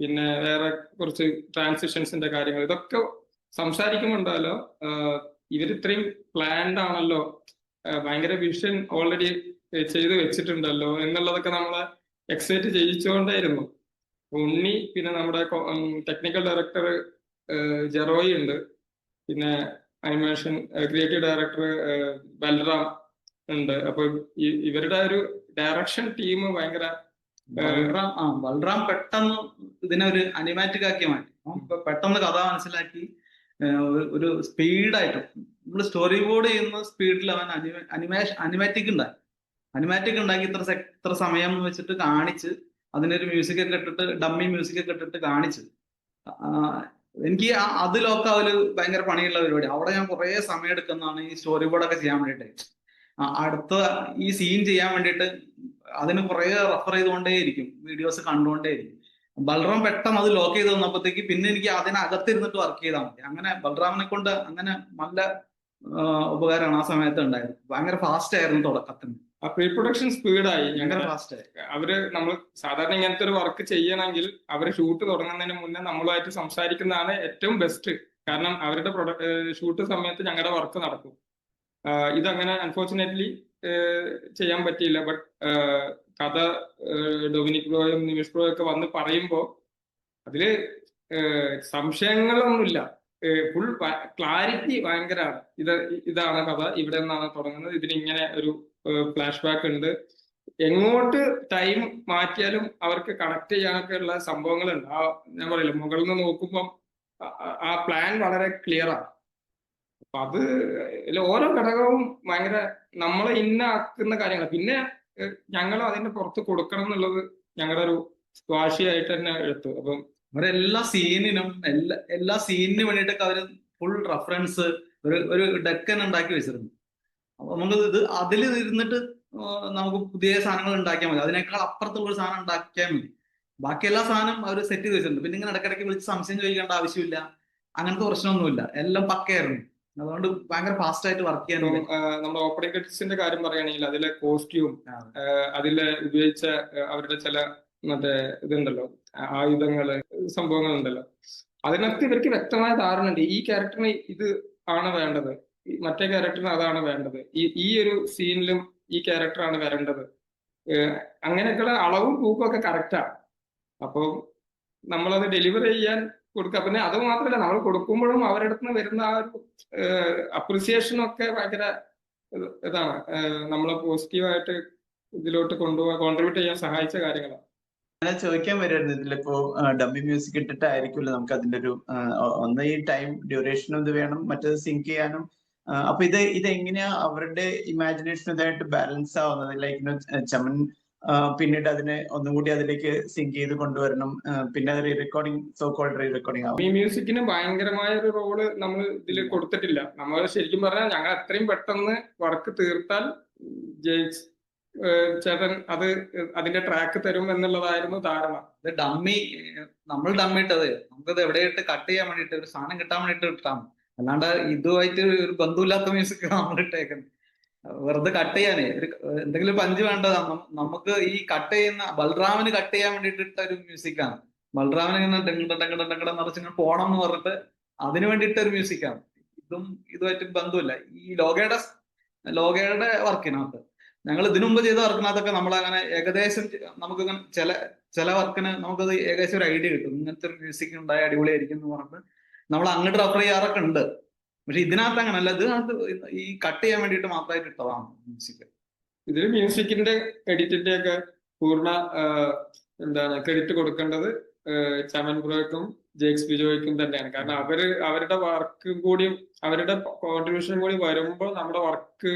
പിന്നെ വേറെ കുറച്ച് ട്രാൻസിഷൻസിന്റെ കാര്യങ്ങൾ ഇതൊക്കെ സംസാരിക്കുമ്പോണ്ടല്ലോ ഇവർ ഇത്രയും പ്ലാൻഡ് ആണല്ലോ, ഭയങ്കര വിഷൻ ഓൾറെഡി ചെയ്ത് വെച്ചിട്ടുണ്ടല്ലോ എന്നുള്ളതൊക്കെ നമ്മളെ എക്സൈറ്റ് ചെയ്യിച്ചുകൊണ്ടേയിരുന്നു. ഉണ്ണി, പിന്നെ നമ്മുടെ ടെക്നിക്കൽ ഡയറക്ടർ ജെറോയി ഉണ്ട്, പിന്നെ അനിമേഷൻ ക്രിയേറ്റീവ് ഡയറക്ടർ ബൽറാം ഉണ്ട്. അപ്പൊ ഇവരുടെ ഒരു ഡയറക്ഷൻ ടീം ഭയങ്കര ബൽറാം പെട്ടെന്ന് ഇതിനൊരു അനിമാറ്റിക് ആക്കി മാറ്റി. പെട്ടെന്ന് കഥ മനസ്സിലാക്കി ഒരു സ്പീഡായിട്ട് നമ്മൾ സ്റ്റോറി ബോർഡ് ചെയ്യുന്ന സ്പീഡിൽ അവൻ അനിമാറ്റിക് ഉണ്ടാക്കി ഇത്ര സമയം എന്ന് വെച്ചിട്ട് കാണിച്ച് അതിനൊരു മ്യൂസിക് ഒക്കെ ഇട്ടിട്ട്, ഡമ്മി മ്യൂസിക് ഒക്കെ ഇട്ടിട്ട് കാണിച്ച്. എനിക്ക് അത് ലോക്കാവല് ഭയങ്കര പണിയുള്ള പരിപാടി. അവിടെ ഞാൻ കുറെ സമയം എടുക്കുന്നതാണ് ഈ സ്റ്റോറി ബോർഡൊക്കെ ചെയ്യാൻ വേണ്ടിയിട്ട്. അടുത്ത ഈ സീൻ ചെയ്യാൻ വേണ്ടിയിട്ട് അതിന് കുറെ റെഫർ ചെയ്തുകൊണ്ടേയിരിക്കും, വീഡിയോസ് കണ്ടുകൊണ്ടേയിരിക്കും. ബൽറാം പെട്ടെന്ന് അത് ലോക്ക് ചെയ്ത് തന്നപ്പോഴത്തേക്ക് പിന്നെ എനിക്ക് അതിനകത്തിരുന്നിട്ട് വർക്ക് ചെയ്താൽ മതി. അങ്ങനെ ബൽറാമിനെ കൊണ്ട് അങ്ങനെ നല്ല ഉപകാരമാണ് ആ സമയത്ത് ഉണ്ടായത്. ഭയങ്കര ഫാസ്റ്റ് ആയിരുന്നു തുടക്കത്തിന്. ആ പ്രീ പ്രൊഡക്ഷൻ സ്പീഡായി, ഭയങ്കര ഫാസ്റ്റ് ആയി. നമ്മൾ സാധാരണ ഇങ്ങനത്തെ ഒരു വർക്ക് ചെയ്യണമെങ്കിൽ അവർ ഷൂട്ട് തുടങ്ങുന്നതിന് മുന്നേ നമ്മളുമായിട്ട് സംസാരിക്കുന്നതാണ് ഏറ്റവും ബെസ്റ്റ്. കാരണം അവരുടെ ഷൂട്ട് സമയത്ത് ഞങ്ങളുടെ വർക്ക് നടക്കും. ഇതങ്ങനെ അൺഫോർച്ചുനേറ്റ്ലി ചെയ്യാൻ പറ്റിയില്ല. ബട്ട് കഥ ഡൊമിനിക് ബ്രോയും നിമിഷ് ബ്രോയും ഒക്കെ വന്ന് പറയുമ്പോൾ അതില് സംശയങ്ങളൊന്നുമില്ല. ഫുൾ ക്ലാരിറ്റി ഭയങ്കരമാണ്. ഇതാണ് കഥ, ഇവിടെ നിന്നാണ് തുടങ്ങുന്നത്, ഇതിന് ഇങ്ങനെ ഒരു ഫ്ലാഷ് ബാക്ക് ഉണ്ട്, എങ്ങോട്ട് ടൈം മാറ്റിയാലും അവർക്ക് കണക്ട് ചെയ്യാനൊക്കെ ഉള്ള സംഭവങ്ങളുണ്ട്. ഞാൻ പറയില്ല, മുകളിൽ നിന്ന് നോക്കുമ്പം ആ പ്ലാൻ വളരെ ക്ലിയർ ആണ്. അപ്പൊ അത് ഓരോ ഘടകവും ഭയങ്കര നമ്മളെ ഇന്നാക്കുന്ന കാര്യങ്ങളാണ്. പിന്നെ ഞങ്ങൾ അതിന്റെ പുറത്ത് കൊടുക്കണം എന്നുള്ളത് ഞങ്ങളുടെ ഒരു വാശിയായിട്ട് തന്നെ എടുത്തു. അപ്പം അവരെല്ലാ സീനിനും എല്ലാ സീനിന് വേണ്ടിയിട്ടൊക്കെ അവര് ഫുൾ റെഫറൻസ് ഒരു ഡെക്കൻ ഉണ്ടാക്കി വെച്ചിരുന്നു. അപ്പൊ നമുക്ക് ഇത് അതിൽ ഇരുന്നിട്ട് നമുക്ക് പുതിയ സാധനങ്ങൾ ഉണ്ടാക്കിയാൽ മതി. അതിനേക്കാൾ അപ്പുറത്തുള്ള ഒരു സാധനം ഉണ്ടാക്കിയാൽ മതി. ബാക്കി എല്ലാ സാധനം അവർ സെറ്റ് ചെയ്ത് വെച്ചിട്ടുണ്ട്. പിന്നെ ഇങ്ങനെ ഇടയ്ക്കിടയ്ക്ക് വിളിച്ച് സംശയം ചോദിക്കേണ്ട ആവശ്യമില്ല, അങ്ങനത്തെ പ്രശ്നമൊന്നുമില്ല. എല്ലാം പക്കയായിരുന്നു. അതുകൊണ്ട് ഭയങ്കര ഫാസ്റ്റ് ആയിട്ട് വർക്ക് ചെയ്യാൻ. നമ്മുടെ ഓപ്പണിംഗ് ക്രെഡിറ്റ്സിന്റെ കാര്യം പറയുകയാണെങ്കിൽ അതിലെ കോസ്റ്റ്യൂം, അതിലെ ഉപയോഗിച്ച അവരുടെ ചില മറ്റേ ഇതുണ്ടല്ലോ, ആയുധങ്ങള്, സംഭവങ്ങളുണ്ടല്ലോ, അതിനകത്ത് ഇവർക്ക് വ്യക്തമായ ധാരണ ഉണ്ട്. ഈ ക്യാരക്ടറിന് ഇത് ആണ് വേണ്ടത്, മറ്റേ ക്യാരക്ടറിന് അതാണ് വേണ്ടത്, ഈ ഒരു സീനിലും ഈ ക്യാരക്ടറാണ് വരേണ്ടത്. അങ്ങനെയൊക്കെയുള്ള അളവും തൂക്കും ഒക്കെ കറക്റ്റാണ്. അപ്പോൾ നമ്മളത് ഡെലിവർ ചെയ്യാൻ കൊടുക്കുക. പിന്നെ അത് മാത്രമല്ല, നമ്മൾ കൊടുക്കുമ്പോഴും അവരുടെ അടുത്ത് നിന്ന് വരുന്ന ആ ഒരു അപ്രിസിയേഷനും ഒക്കെ ഭയങ്കര ഇതാണ്, നമ്മളെ പോസിറ്റീവായിട്ട് ഇതിലോട്ട് കോൺട്രിബ്യൂട്ട് ചെയ്യാൻ സഹായിച്ച കാര്യങ്ങളാണ്. ഞാൻ ചോദിക്കാൻ വരുമായിരുന്നു, ഇതിലിപ്പോ ഡമ്മി മ്യൂസിക് ഇട്ടിട്ടായിരിക്കുമല്ലോ നമുക്ക് അതിന്റെ ഒരു ഒന്ന് ഈ ടൈം ഡ്യൂറേഷനും ഇത് വേണം, മറ്റേത് സിങ്ക് ചെയ്യാനും. അപ്പൊ ഇതെങ്ങനെയാ അവരുടെ ഇമാജിനേഷൻ ഇതായിട്ട് ബാലൻസ് ആവുന്നത്? ലൈക്ക് ചമൻ പിന്നീട് അതിനെ ഒന്നും കൂടി അതിലേക്ക് സിങ്ക് ചെയ്ത് കൊണ്ടുവരണം, പിന്നെ അത് റീറെക്കോർഡിങ്, സോ കോൾഡ് റീറെക്കോർഡിംഗ് ആവും. ഈ മ്യൂസിക്കിന് ഭയങ്കരമായ ഒരു റോള് നമ്മൾ ഇതിൽ കൊടുത്തിട്ടില്ല. നമ്മൾ ശരിക്കും പറഞ്ഞാൽ ഞങ്ങൾ അത്രയും പെട്ടെന്ന് വർക്ക് തീർത്താൽ ജെയ്സ് ചേട്ടൻ അതിന്റെ ട്രാക്ക് തരും എന്നുള്ളതായിരുന്നു ധാരണ. നമ്മൾ ഡമ്മി ഇട്ടത് നമുക്കത് എവിടെയിട്ട് കട്ട് ചെയ്യാൻ വേണ്ടിട്ട്, ഒരു സാധനം കിട്ടാൻ വേണ്ടിട്ട് ഇട്ടാണ്. അല്ലാണ്ട് ഇതുമായിട്ട് ഒരു ബന്ധമില്ലാത്ത മ്യൂസിക് നമ്മൾ ഇട്ടേക്കുന്നത് വെറുതെ കട്ട് ചെയ്യാനേ. എന്തെങ്കിലും പഞ്ച് വേണ്ടതാ നമുക്ക്. ഈ കട്ട് ചെയ്യുന്ന ബൽറാമിന് കട്ട് ചെയ്യാൻ വേണ്ടിട്ട് ഇട്ട ഒരു മ്യൂസിക്കാണ്. ബൽറാമിന് ഇങ്ങനെ ഡെങ്കട നിറച്ചിങ്ങനെ പോണം എന്ന് പറഞ്ഞിട്ട് അതിന് വേണ്ടിയിട്ട ഒരു മ്യൂസിക്കാണ്. ഇതുമായിട്ട് ബന്ധമില്ല. ഈ ലോകയുടെ വർക്കിനകത്ത് ഞങ്ങൾ ഇതിനു മുമ്പ് ചെയ്ത വർക്കിനകത്തൊക്കെ നമ്മളങ്ങനെ ഏകദേശം നമുക്ക് ചില വർക്കിന് നമുക്കത് ഏകദേശം ഒരു ഐഡിയ കിട്ടും, ഇങ്ങനത്തെ ഒരു മ്യൂസിക് ഉണ്ടായ അടിപൊളിയായിരിക്കും എന്ന് പറഞ്ഞിട്ട് നമ്മൾ അങ്ങോട്ട് റെഫർ ചെയ്യാറൊക്കെ ഉണ്ട്. പക്ഷെ ഇതിനകത്ത് അങ്ങനല്ല. ഇതിനകത്ത് ഈ കട്ട് ചെയ്യാൻ വേണ്ടിയിട്ട് മാത്രമായിട്ട് ഇട്ടതാണ് മ്യൂസിക്. ഇതിൽ മ്യൂസിക്കിന്റെ എഡിറ്റിന്റെ ഒക്കെ പൂർണ്ണ എന്താണ് ക്രെഡിറ്റ് കൊടുക്കേണ്ടത് ചമൻ ബ്രോയ്ക്കും ജേക്സ് ബിജോയ്ക്കും തന്നെയാണ്. കാരണം അവരുടെ വർക്കും കൂടി അവരുടെ കോൺട്രിബ്യൂഷൻ കൂടി വരുമ്പോൾ നമ്മുടെ വർക്ക്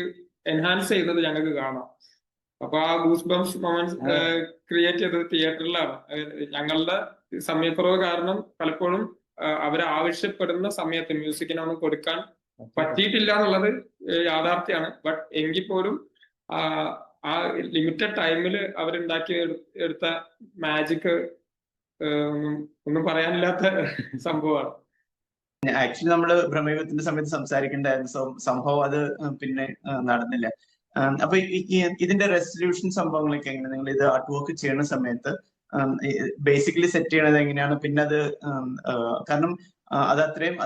എൻഹാൻസ് ചെയ്യുന്നത് ഞങ്ങൾക്ക് കാണാം. അപ്പൊ ആ ഗൂസ് ബംസ് മൊമെന്റ്സ് ക്രിയേറ്റ് ചെയ്തത് തിയേറ്ററിലാണ്. ഞങ്ങളുടെ സമയക്കുറവ് കാരണം പലപ്പോഴും അവർ ആവശ്യപ്പെടുന്ന സമയത്ത് മ്യൂസിക്കിനൊന്നും കൊടുക്കാൻ പറ്റിയിട്ടില്ല എന്നുള്ളത് യാഥാർത്ഥ്യമാണ്. ബട്ട് എങ്കിൽ പോലും ആ ലിമിറ്റഡ് ടൈമിൽ അവരുണ്ടാക്കി എടുത്ത മാജിക് ഒന്നും പറയാനില്ലാത്ത സംഭവമാണ്. ആക്ച്വലി നമ്മള് ഭ്രമയുഗത്തിന്റെ സമയത്ത് സംസാരിക്കേണ്ടായിരുന്നു, സംഭവം അത് പിന്നെ നടന്നില്ല. അപ്പൊ ഇതിന്റെ റെസൊല്യൂഷൻ സംഭവങ്ങളൊക്കെ എങ്ങനെ, നിങ്ങൾ ഇത് ആർട്ട് വർക്ക് ചെയ്യുന്ന സമയത്ത് ബേസിക്കലി സെറ്റ് ചെയ്യണത് എങ്ങനെയാണ്? പിന്നെ അത് കാരണം അത് അത്രയും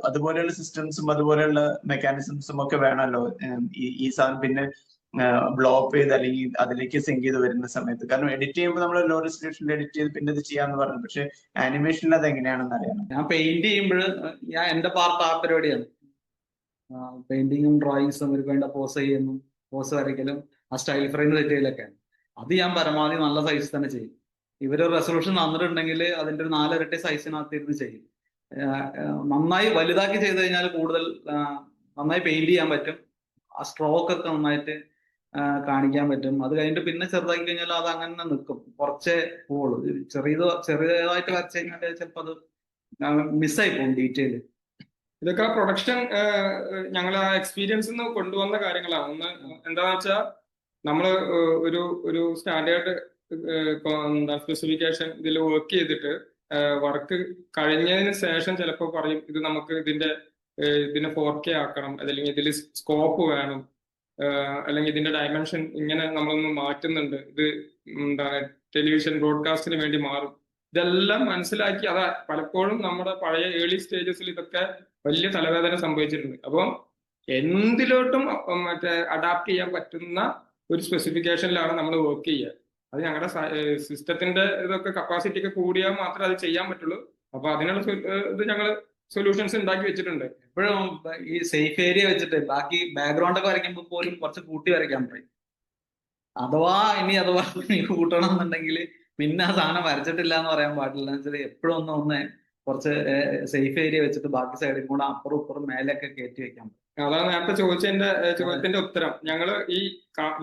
അതുപോലെയുള്ള സിസ്റ്റംസും അതുപോലെയുള്ള മെക്കാനിസംസും ഒക്കെ വേണമല്ലോ ഈ സാധനം പിന്നെ ബ്ലോപ്പ് ചെയ്ത് അല്ലെങ്കിൽ അതിലേക്ക് സിങ്ക് ചെയ്ത് വരുന്ന സമയത്ത്. കാരണം എഡിറ്റ് ചെയ്യുമ്പോൾ നമ്മൾ ലോ റെസൊല്യൂഷനിൽ എഡിറ്റ് ചെയ്ത് പിന്നെ ഇത് ചെയ്യാന്ന് പറഞ്ഞു, പക്ഷെ ആനിമേഷനിൽ അത് എങ്ങനെയാണെന്ന് അറിയണം. ഞാൻ പെയിന്റ് ചെയ്യുമ്പോൾ എന്റെ പാർട്ട് ആ പരിപാടിയാണ്. പെയിന്റിങ്ങും ഡ്രോയിങ്സും ഒരു വേണ്ട പോസ് ചെയ്യുന്നു, പോസ് വരയ്ക്കലും ആ സ്റ്റൈൽ ഫ്രെയിം സെറ്റ് ചെയ്യലൊക്കെയാണ്. അത് ഞാൻ പരമാവധി നല്ല സൈസ് തന്നെ ചെയ്യും. ഇവര് റെസൊല്യൂഷൻ തന്നിട്ടുണ്ടെങ്കിൽ അതിന്റെ ഒരു 4 ഇരട്ടി സൈസിനകത്ത് ഇരുന്ന് ചെയ്യും. നന്നായി വലുതാക്കി ചെയ്ത് കഴിഞ്ഞാൽ കൂടുതൽ നന്നായി പെയിന്റ് ചെയ്യാൻ പറ്റും. ആ സ്ട്രോക്ക് ഒക്കെ നന്നായിട്ട് കാണിക്കാൻ പറ്റും. അത് കഴിഞ്ഞിട്ട് പിന്നെ ചെറുതാക്കി കഴിഞ്ഞാൽ അത് അങ്ങനെ നിൽക്കും, കുറച്ചേ പോവുള്ളൂ. ചെറിയതായിട്ട് വരച്ചു കഴിഞ്ഞാൽ ചിലപ്പോൾ അത് മിസ്സായി പോകും ഡീറ്റെയിൽ. ഇതൊക്കെ പ്രൊഡക്ഷൻ ഞങ്ങൾ ആ എക്സ്പീരിയൻസ് കൊണ്ടുവന്ന കാര്യങ്ങളാണ്. ഒന്ന് എന്താന്ന് വെച്ചാൽ നമ്മള് ഒരു സ്റ്റാൻഡേർഡ് സ്പെസിഫിക്കേഷൻ ഇതിൽ വർക്ക് ചെയ്തിട്ട് വർക്ക് കഴിഞ്ഞതിന് ശേഷം ചിലപ്പോൾ പറയും ഇത് നമുക്ക് ഇതിനെ 4K ആക്കണം, അല്ലെങ്കിൽ ഇതിൽ സ്കോപ്പ് വേണം, അല്ലെങ്കിൽ ഇതിന്റെ ഡയമെൻഷൻ ഇങ്ങനെ നമ്മളൊന്ന് മാറ്റുന്നുണ്ട്, ഇത് എന്താണ് ടെലിവിഷൻ ബ്രോഡ്കാസ്റ്റിന് വേണ്ടി മാറും. ഇതെല്ലാം മനസ്സിലാക്കി അതാ പലപ്പോഴും നമ്മുടെ പഴയ ഏർലി സ്റ്റേജസിൽ ഇതൊക്കെ വലിയ തലവേദന സംഭവിച്ചിട്ടുണ്ട്. അപ്പം എന്തിലോട്ടും അഡാപ്റ്റ് ചെയ്യാൻ പറ്റുന്ന ഒരു സ്പെസിഫിക്കേഷനിലാണ് നമ്മൾ വർക്ക് ചെയ്യുക. അത് ഞങ്ങളുടെ സിസ്റ്റത്തിന്റെ ഇതൊക്കെ കപ്പാസിറ്റി ഒക്കെ കൂടിയാൽ മാത്രമേ അത് ചെയ്യാൻ പറ്റുള്ളൂ. അപ്പൊ അതിനുള്ള ഇത് ഞങ്ങൾ സൊല്യൂഷൻസ് ഉണ്ടാക്കി വെച്ചിട്ടുണ്ട്. എപ്പോഴും ഈ സേഫ് ഏരിയ വെച്ചിട്ട് ബാക്കി ബാക്ക്ഗ്രൗണ്ട് ഒക്കെ വരയ്ക്കുമ്പോൾ പോലും കുറച്ച് കൂട്ടി വരയ്ക്കാൻ പറയും. അഥവാ കൂട്ടണം എന്നുണ്ടെങ്കിൽ പിന്നെ ആ സാധനം വരച്ചിട്ടില്ല എന്ന് പറയാൻ പാടില്ല. എന്ന് വെച്ചാൽ എപ്പോഴും ഒന്ന് കുറച്ച് സേഫ് ഏരിയ വെച്ചിട്ട് ബാക്കി സൈഡിൽ കൂടെ അപ്പുറം ഇപ്പുറം മേലെയൊക്കെ കയറ്റി വെക്കാൻ പറ്റും. അതാണ് നേരത്തെ ചോദ്യത്തിന്റെ ഉത്തരം. ഞങ്ങൾ ഈ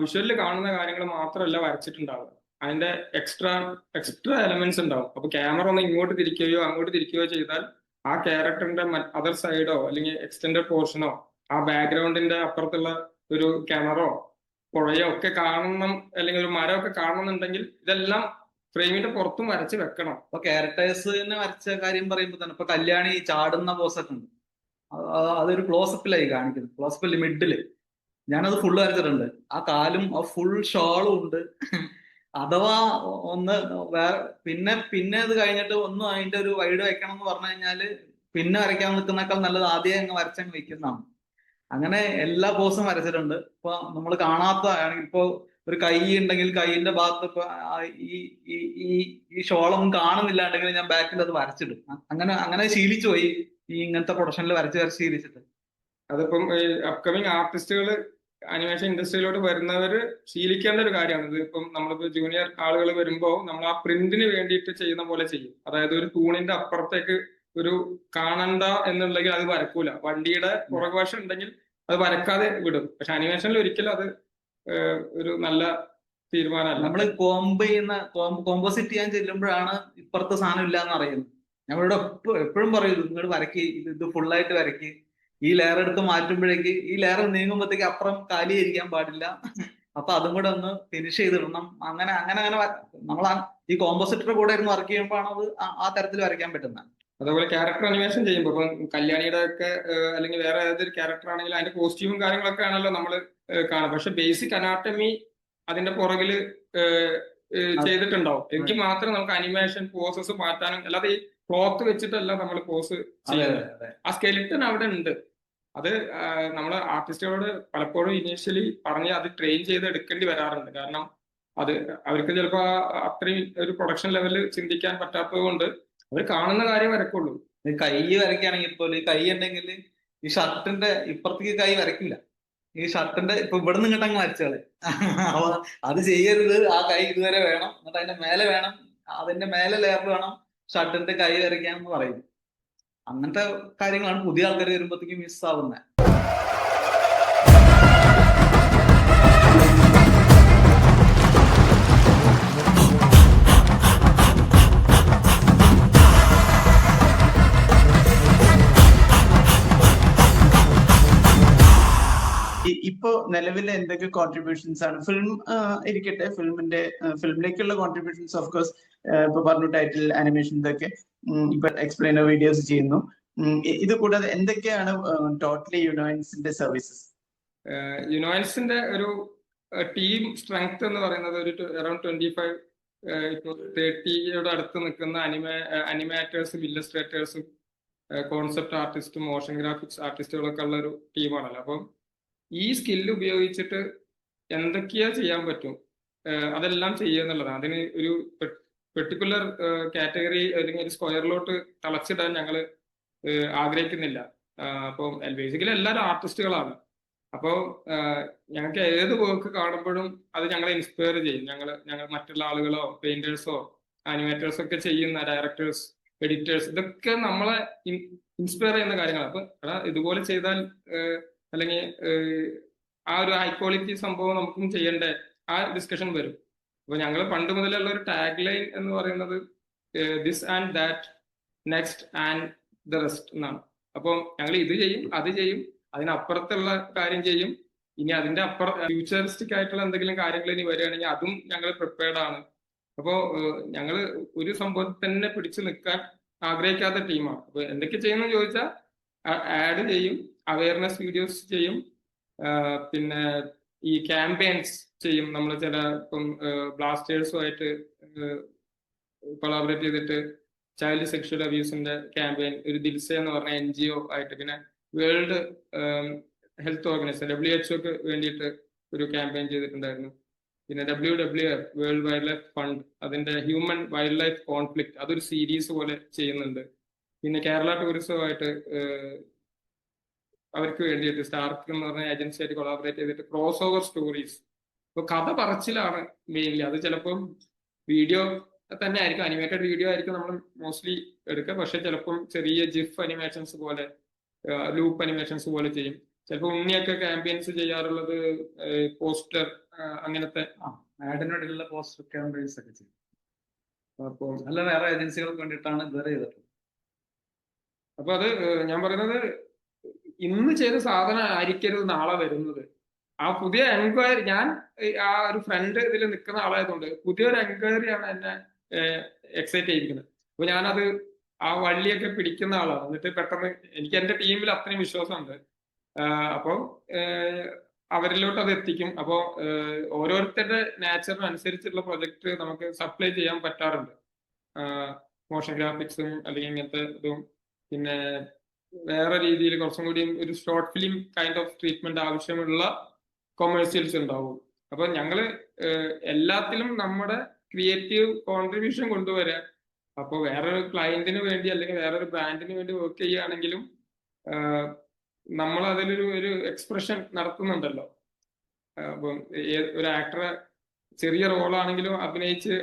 വിഷ്വലിൽ കാണുന്ന കാര്യങ്ങൾ മാത്രമല്ല വരച്ചിട്ടുണ്ടാവുക, അതിന്റെ എക്സ്ട്രാ എലമെന്റ്സ് ഉണ്ടാവും. അപ്പൊ ക്യാമറ ഒന്ന് ഇങ്ങോട്ട് തിരിക്കുകയോ അങ്ങോട്ട് തിരിക്കുകയോ ചെയ്താൽ ആ ക്യാരക്ടറിന്റെ അതർ സൈഡോ അല്ലെങ്കിൽ എക്സ്റ്റൻഡഡ് പോർഷനോ ആ ബാക്ക്ഗ്രൗണ്ടിന്റെ അപ്പുറത്തുള്ള ഒരു കിണറോ പുഴയോ ഒക്കെ കാണണം, അല്ലെങ്കിൽ ഒരു മരമൊക്കെ കാണണമെന്നുണ്ടെങ്കിൽ ഇതെല്ലാം ഫ്രെയിമിന്റെ പുറത്തും വരച്ച് വെക്കണം. അപ്പൊ ക്യാരക്ടേഴ്സിനെ വരച്ച കാര്യം പറയുമ്പോൾ തന്നെ ഇപ്പൊ കല്യാണി ചാടുന്ന പോസൊക്കെ ഉണ്ട്, അതൊരു ക്ലോസപ്പിലായി കാണിക്കുന്നത്. ക്ലോസപ്പിൽ മിഡില് ഞാനത് ഫുള്ള് വരച്ചിട്ടുണ്ട്. ആ കാലും ആ ഫുൾ ഷോളും ഉണ്ട്. അഥവാ ഒന്ന് വേറെ പിന്നെ അത് കഴിഞ്ഞിട്ട് ഒന്നും അതിന്റെ ഒരു വൈഡ് വെക്കണം എന്ന് പറഞ്ഞു കഴിഞ്ഞാല് പിന്നെ വരയ്ക്കാൻ നിൽക്കുന്നേക്കാൾ നല്ലത് ആദ്യം അങ്ങ് വരച്ചങ്ങ് വെക്കുന്നതാണ്. അങ്ങനെ എല്ലാ പോസും വരച്ചിട്ടുണ്ട്. ഇപ്പൊ നമ്മൾ കാണാത്ത ആണെങ്കിൽ ഇപ്പൊ ഒരു കൈ ഉണ്ടെങ്കിൽ കൈയിന്റെ ഭാഗത്ത് ഇപ്പൊ ഈ ഷോളൊന്നും കാണുന്നില്ലാണ്ടെങ്കിൽ ഞാൻ ബാക്കിൽ അത് വരച്ചിടും. അങ്ങനെ ശീലിച്ചു പോയി ഈ ഇങ്ങനത്തെ പ്രൊഡക്ഷനിൽ വരച്ച് ശീലിച്ചിട്ട്. അതിപ്പം അപ്കമിങ് ആർട്ടിസ്റ്റുകൾ അനിമേഷൻ ഇൻഡസ്ട്രിയിലോട്ട് വരുന്നവര് ശീലിക്കേണ്ട ഒരു കാര്യമാണ്. ഇത് ഇപ്പം നമ്മളിപ്പോ ജൂനിയർ ആളുകൾ വരുമ്പോൾ നമ്മൾ ആ പ്രിന്റിന് വേണ്ടിയിട്ട് ചെയ്യുന്ന പോലെ ചെയ്യും. അതായത് ഒരു തൂണിന്റെ അപ്പുറത്തേക്ക് ഒരു കാണണ്ട എന്നുണ്ടെങ്കിൽ അത് വരക്കൂല. വണ്ടിയുടെ പുറകുവശം ഉണ്ടെങ്കിൽ അത് വരക്കാതെ വിടും. പക്ഷെ അനിമേഷനിൽ ഒരിക്കലും അത് ഒരു നല്ല തീരുമാനമല്ല. നമ്മൾ കോമ്പോസിറ്റ് ചെയ്യാൻ ചെല്ലുമ്പോഴാണ് ഇപ്പുറത്തെ സാധനം ഇല്ല എന്ന് അറിയുന്നത്. ഞങ്ങളിവിടെ എപ്പോഴും പറയും നിങ്ങൾ വരക്കി, ഇത് ഫുള്ളായിട്ട് വരക്കി. ഈ ലെയർ എടുത്ത് മാറ്റുമ്പോഴേക്ക് ഈ ലെയർ നീങ്ങുമ്പോഴത്തേക്ക് അപ്പുറം കാലിയായിരിക്കാൻ പാടില്ല. അപ്പൊ അതും കൂടെ ഒന്ന് ഫിനിഷ് ചെയ്തിടണം. അങ്ങനെ നമ്മൾ ഈ കോമ്പോസിറ്ററുടെ കൂടെ ഇരുന്ന് വർക്ക് ചെയ്യുമ്പോഴാണ് അത് ആ തരത്തിൽ വരയ്ക്കാൻ പറ്റുന്നത്. അതേപോലെ ക്യാരക്ടർ അനിമേഷൻ ചെയ്യുമ്പോൾ ഇപ്പം കല്യാണിയുടെ ഒക്കെ അല്ലെങ്കിൽ വേറെ ഏതൊരു ക്യാരക്ടർ ആണെങ്കിലും അതിന്റെ കോസ്റ്റ്യൂമും കാര്യങ്ങളൊക്കെ ആണല്ലോ നമ്മൾ കാണും. പക്ഷെ ബേസിക് അനാട്ടമി അതിന്റെ പുറകില് ചെയ്തിട്ടുണ്ടാവും. എനിക്ക് മാത്രം നമുക്ക് അനിമേഷൻ പോസസ് മാറ്റാനും, അല്ലാതെ ഈ ക്ലോത്ത് വെച്ചിട്ടല്ല നമ്മൾ പോസ് ചെയ്യുന്നത്. ആ സ്കെലിറ്റൺ അവിടെ ഉണ്ട്. അത് നമ്മൾ ആർട്ടിസ്റ്റുകളോട് പലപ്പോഴും ഇനീഷ്യലി പറഞ്ഞ് അത് ട്രെയിൻ ചെയ്ത് എടുക്കേണ്ടി വരാറുണ്ട്. കാരണം അത് അവർക്ക് ചിലപ്പോൾ അത്രയും ഒരു പ്രൊഡക്ഷൻ ലെവലിൽ ചിന്തിക്കാൻ പറ്റാത്തത് കൊണ്ട് അവർ കാണുന്ന കാര്യം വരക്കുള്ളൂ. കൈ വരയ്ക്കുകയാണെങ്കിൽ പോലും ഈ കൈ ഉണ്ടെങ്കിൽ ഈ ഷർട്ടിന്റെ ഇപ്പുറത്തേക്ക് കൈ വരയ്ക്കില്ല. ഈ ഷർട്ടിന്റെ ഇപ്പൊ ഇവിടെ നിന്ന് ഇങ്ങോട്ടങ്ങ് വരച്ചാള്. അപ്പൊ അത് ചെയ്യരുത്. ആ കൈ ഇതുവരെ വേണം, എന്നിട്ട് അതിന്റെ മേലെ വേണം അതിന്റെ മേലെ ലെയർ വേണം ഷർട്ടിന്റെ കൈ വരയ്ക്കാൻ എന്ന് പറയും. അങ്ങനത്തെ കാര്യങ്ങളാണ് പുതിയ ആൾക്കാർ വരുമ്പോഴത്തേക്കും മിസ് ആവുന്നത്. ഇപ്പോ നിലവിലെ എന്തൊക്കെ കോൺട്രിബ്യൂഷൻസ് ആണ് ഫിലിം ഇരിക്കട്ടെ, ഫിലിമിലേക്കുള്ള കോൺട്രിബ്യൂഷൻസ് ഓഫ് കോഴ്സ് ഇപ്പൊ പറഞ്ഞു ടൈറ്റിൽ, ആനിമേഷൻ, ഇതൊക്കെ ഇപ്പൊ എക്സ്പ്ലെയിനർ വീഡിയോസ് ചെയ്യുന്നു. ഇത് കൂടാതെ എന്തൊക്കെയാണ് ടോട്ടലി യുനോയിൻസിന്റെ സർവീസസ്? യുനോയിൻസിന്റെ ഒരു ടീം സ്ട്രെങ്ത് എന്ന് പറയുന്നത് ഒരു അറൌണ്ട് 25 ഇപ്പോൾ 30യുടെ അടുത്ത് നിൽക്കുന്ന അനിമേറ്റേഴ്സും ഇല്ലസ്ട്രേറ്റേഴ്സും കോൺസെപ്റ്റ് ആർട്ടിസ്റ്റും മോഷൻ ഗ്രാഫിക്സ് ആർട്ടിസ്റ്റുകളൊക്കെ ഉള്ള ഒരു ടീമാണല്ലോ. അപ്പം ഈ സ്കില്ല് ഉപയോഗിച്ചിട്ട് എന്തൊക്കെയാ ചെയ്യാൻ പറ്റും അതെല്ലാം ചെയ്യുക എന്നുള്ളതാണ്. അതിന് ഒരു പെർട്ടിക്കുലർ കാറ്റഗറി അല്ലെങ്കിൽ ഒരു സ്ക്വയറിലോട്ട് തളച്ചിടാൻ ഞങ്ങൾ ആഗ്രഹിക്കുന്നില്ല. അപ്പോൾ ബേസിക്കലി എല്ലാവരും ആർട്ടിസ്റ്റുകളാണ്. അപ്പോൾ ഞങ്ങൾക്ക് ഏത് വർക്ക് കാണുമ്പോഴും അത് ഞങ്ങളെ ഇൻസ്പയർ ചെയ്യും. ഞങ്ങൾ മറ്റുള്ള ആളുകളോ പെയിന്റേഴ്സോ ആനിമേറ്റേഴ്സോ ഒക്കെ ചെയ്യുന്ന ഡയറക്ടേഴ്സ്, എഡിറ്റേഴ്സ്, ഇതൊക്കെ നമ്മളെ ഇൻസ്പയർ ചെയ്യുന്ന കാര്യങ്ങളാണ്. അപ്പൊ ഇതുപോലെ ചെയ്താൽ അല്ലെങ്കിൽ ആ ഒരു ഹൈ ക്വാളിറ്റി സംഭവം നമുക്കും ചെയ്യണ്ടേ, ആ ഡിസ്കഷൻ വരും. അപ്പൊ ഞങ്ങൾ പണ്ട് മുതലുള്ള ഒരു ടാഗ് ലൈൻ എന്ന് പറയുന്നത് this and that, next and the rest എന്നാണ്. അപ്പോൾ ഞങ്ങൾ ഇത് ചെയ്യും, അത് ചെയ്യും, അതിനപ്പുറത്തുള്ള കാര്യം ചെയ്യും. ഇനി അതിന്റെ അപ്പുറം ഫ്യൂച്ചറിസ്റ്റിക് ആയിട്ടുള്ള എന്തെങ്കിലും കാര്യങ്ങൾ ഇനി വരികയാണെങ്കിൽ അതും ഞങ്ങൾ പ്രിപ്പയർഡ് ആണ്. അപ്പോൾ ഞങ്ങൾ ഒരു സംഭവത്തിൽ തന്നെ പിടിച്ചു നിൽക്കാൻ ആഗ്രഹിക്കാത്ത ടീമാണ്. അപ്പൊ എന്തൊക്കെ ചെയ്യുന്നു ചോദിച്ചാൽ ആഡ് ചെയ്യും, അവയർനെസ് വീഡിയോസ് ചെയ്യും, പിന്നെ ഈ ക്യാമ്പയിൻസ് ചെയ്യും. നമ്മൾ ചില ഇപ്പം ബ്ലാസ്റ്റേഴ്സുമായിട്ട് കൊളാബറേറ്റ് ചെയ്തിട്ട് ചൈൽഡ് സെക്ഷൽ അബ്യൂസിന്റെ ക്യാമ്പയിൻ ഒരു ദിൽസ എന്ന് പറഞ്ഞ NGO ആയിട്ട്, പിന്നെ വേൾഡ് ഹെൽത്ത് ഓർഗനൈസേഷൻ WHO വേണ്ടിയിട്ട് ഒരു ക്യാമ്പയിൻ ചെയ്തിട്ടുണ്ടായിരുന്നു. പിന്നെ WWF world wild life fund, അതിന്റെ ഹ്യൂമൻ വൈൽഡ് ലൈഫ് കോൺഫ്ലിക്റ്റ്, അതൊരു സീരീസ് പോലെ ചെയ്യുന്നുണ്ട്. പിന്നെ കേരള ടൂറിസവുമായിട്ട് അവർക്ക് വേണ്ടിയിട്ട് സ്റ്റാർക്ക് എന്ന് പറഞ്ഞ ഏജൻസി ആയിട്ട് കൊളാബറേറ്റ് ചെയ്തിട്ട് ക്രോസ് ഓവർ സ്റ്റോറീസ്. ഇപ്പൊ കഥ പറച്ചിലാണ് മെയിൻലി. അത് ചിലപ്പം വീഡിയോ തന്നെ ആയിരിക്കും, അനിമേറ്റഡ് വീഡിയോ ആയിരിക്കും നമ്മൾ മോസ്റ്റ്ലി എടുക്കുക. പക്ഷെ ചിലപ്പം ചെറിയ ജിഫ് അനിമേഷൻസ് പോലെ, ലൂപ്പ് അനിമേഷൻസ് പോലെ ചെയ്യും. ചിലപ്പോൾ ഉണ്ണിയൊക്കെ ക്യാമ്പയിൻസ് ചെയ്യാറുള്ളത് പോസ്റ്റർ അങ്ങനത്തെ ആഡിനോടുള്ള പോസ്റ്റർ ക്യാമ്പയിൻസ് ഒക്കെ ചെയ്യും. അപ്പോൾ അല്ല, വേറെ ഏജൻസികൾക്ക് വേണ്ടിയിട്ടാണ് ഇതുവരെ ചെയ്തിട്ടുള്ളത്. അപ്പൊ അത് ഞാൻ പറയുന്നത് ഇന്ന് ചെയ്ത സാധനം ആയിരിക്കരുത് നാളെ വരുന്നത്. ആ പുതിയ എൻക്വയറി, ഞാൻ ആ ഒരു ഫ്രണ്ട് ഇതിൽ നിൽക്കുന്ന ആളായതുകൊണ്ട് പുതിയൊരു എൻക്വയറിയാണ് എന്നെ എക്സൈറ്റ് ചെയ്യിക്കുന്നത്. അപ്പൊ ഞാനത് ആ വള്ളിയൊക്കെ പിടിക്കുന്ന ആളാണ്. എന്നിട്ട് പെട്ടെന്ന് എനിക്ക് എന്റെ ടീമിൽ അത്രയും വിശ്വാസമുണ്ട്. അപ്പോൾ അവരിലോട്ട് അത് എത്തിക്കും. അപ്പോൾ ഓരോരുത്തരുടെ നാച്ചറിനനുസരിച്ചുള്ള പ്രൊജക്ട് നമുക്ക് സപ്ലൈ ചെയ്യാൻ പറ്റാറുണ്ട്. മോഷൻ ഗ്രാഫിക്സും അല്ലെങ്കിൽ ഇങ്ങനത്തെ ഇതും, പിന്നെ വേറെ രീതിയിൽ കുറച്ചും കൂടി ഒരു short film kind of treatment ആവശ്യമുള്ള കൊമേഴ്സ്യൽസ് ഉണ്ടാവും. അപ്പൊ ഞങ്ങള് എല്ലാത്തിലും നമ്മുടെ ക്രിയേറ്റീവ് കോൺട്രിബ്യൂഷൻ കൊണ്ടുവരാൻ, അപ്പോൾ വേറൊരു ക്ലയന്റിന് വേണ്ടി അല്ലെങ്കിൽ വേറൊരു ബ്രാൻഡിന് വേണ്ടി വർക്ക് ചെയ്യുകയാണെങ്കിലും നമ്മൾ അതിലൊരു എക്സ്പ്രഷൻ നടത്തുന്നുണ്ടല്ലോ. അപ്പം ഒരു ആക്ടറെ ചെറിയ റോളാണെങ്കിലും അഭിനയിച്ച്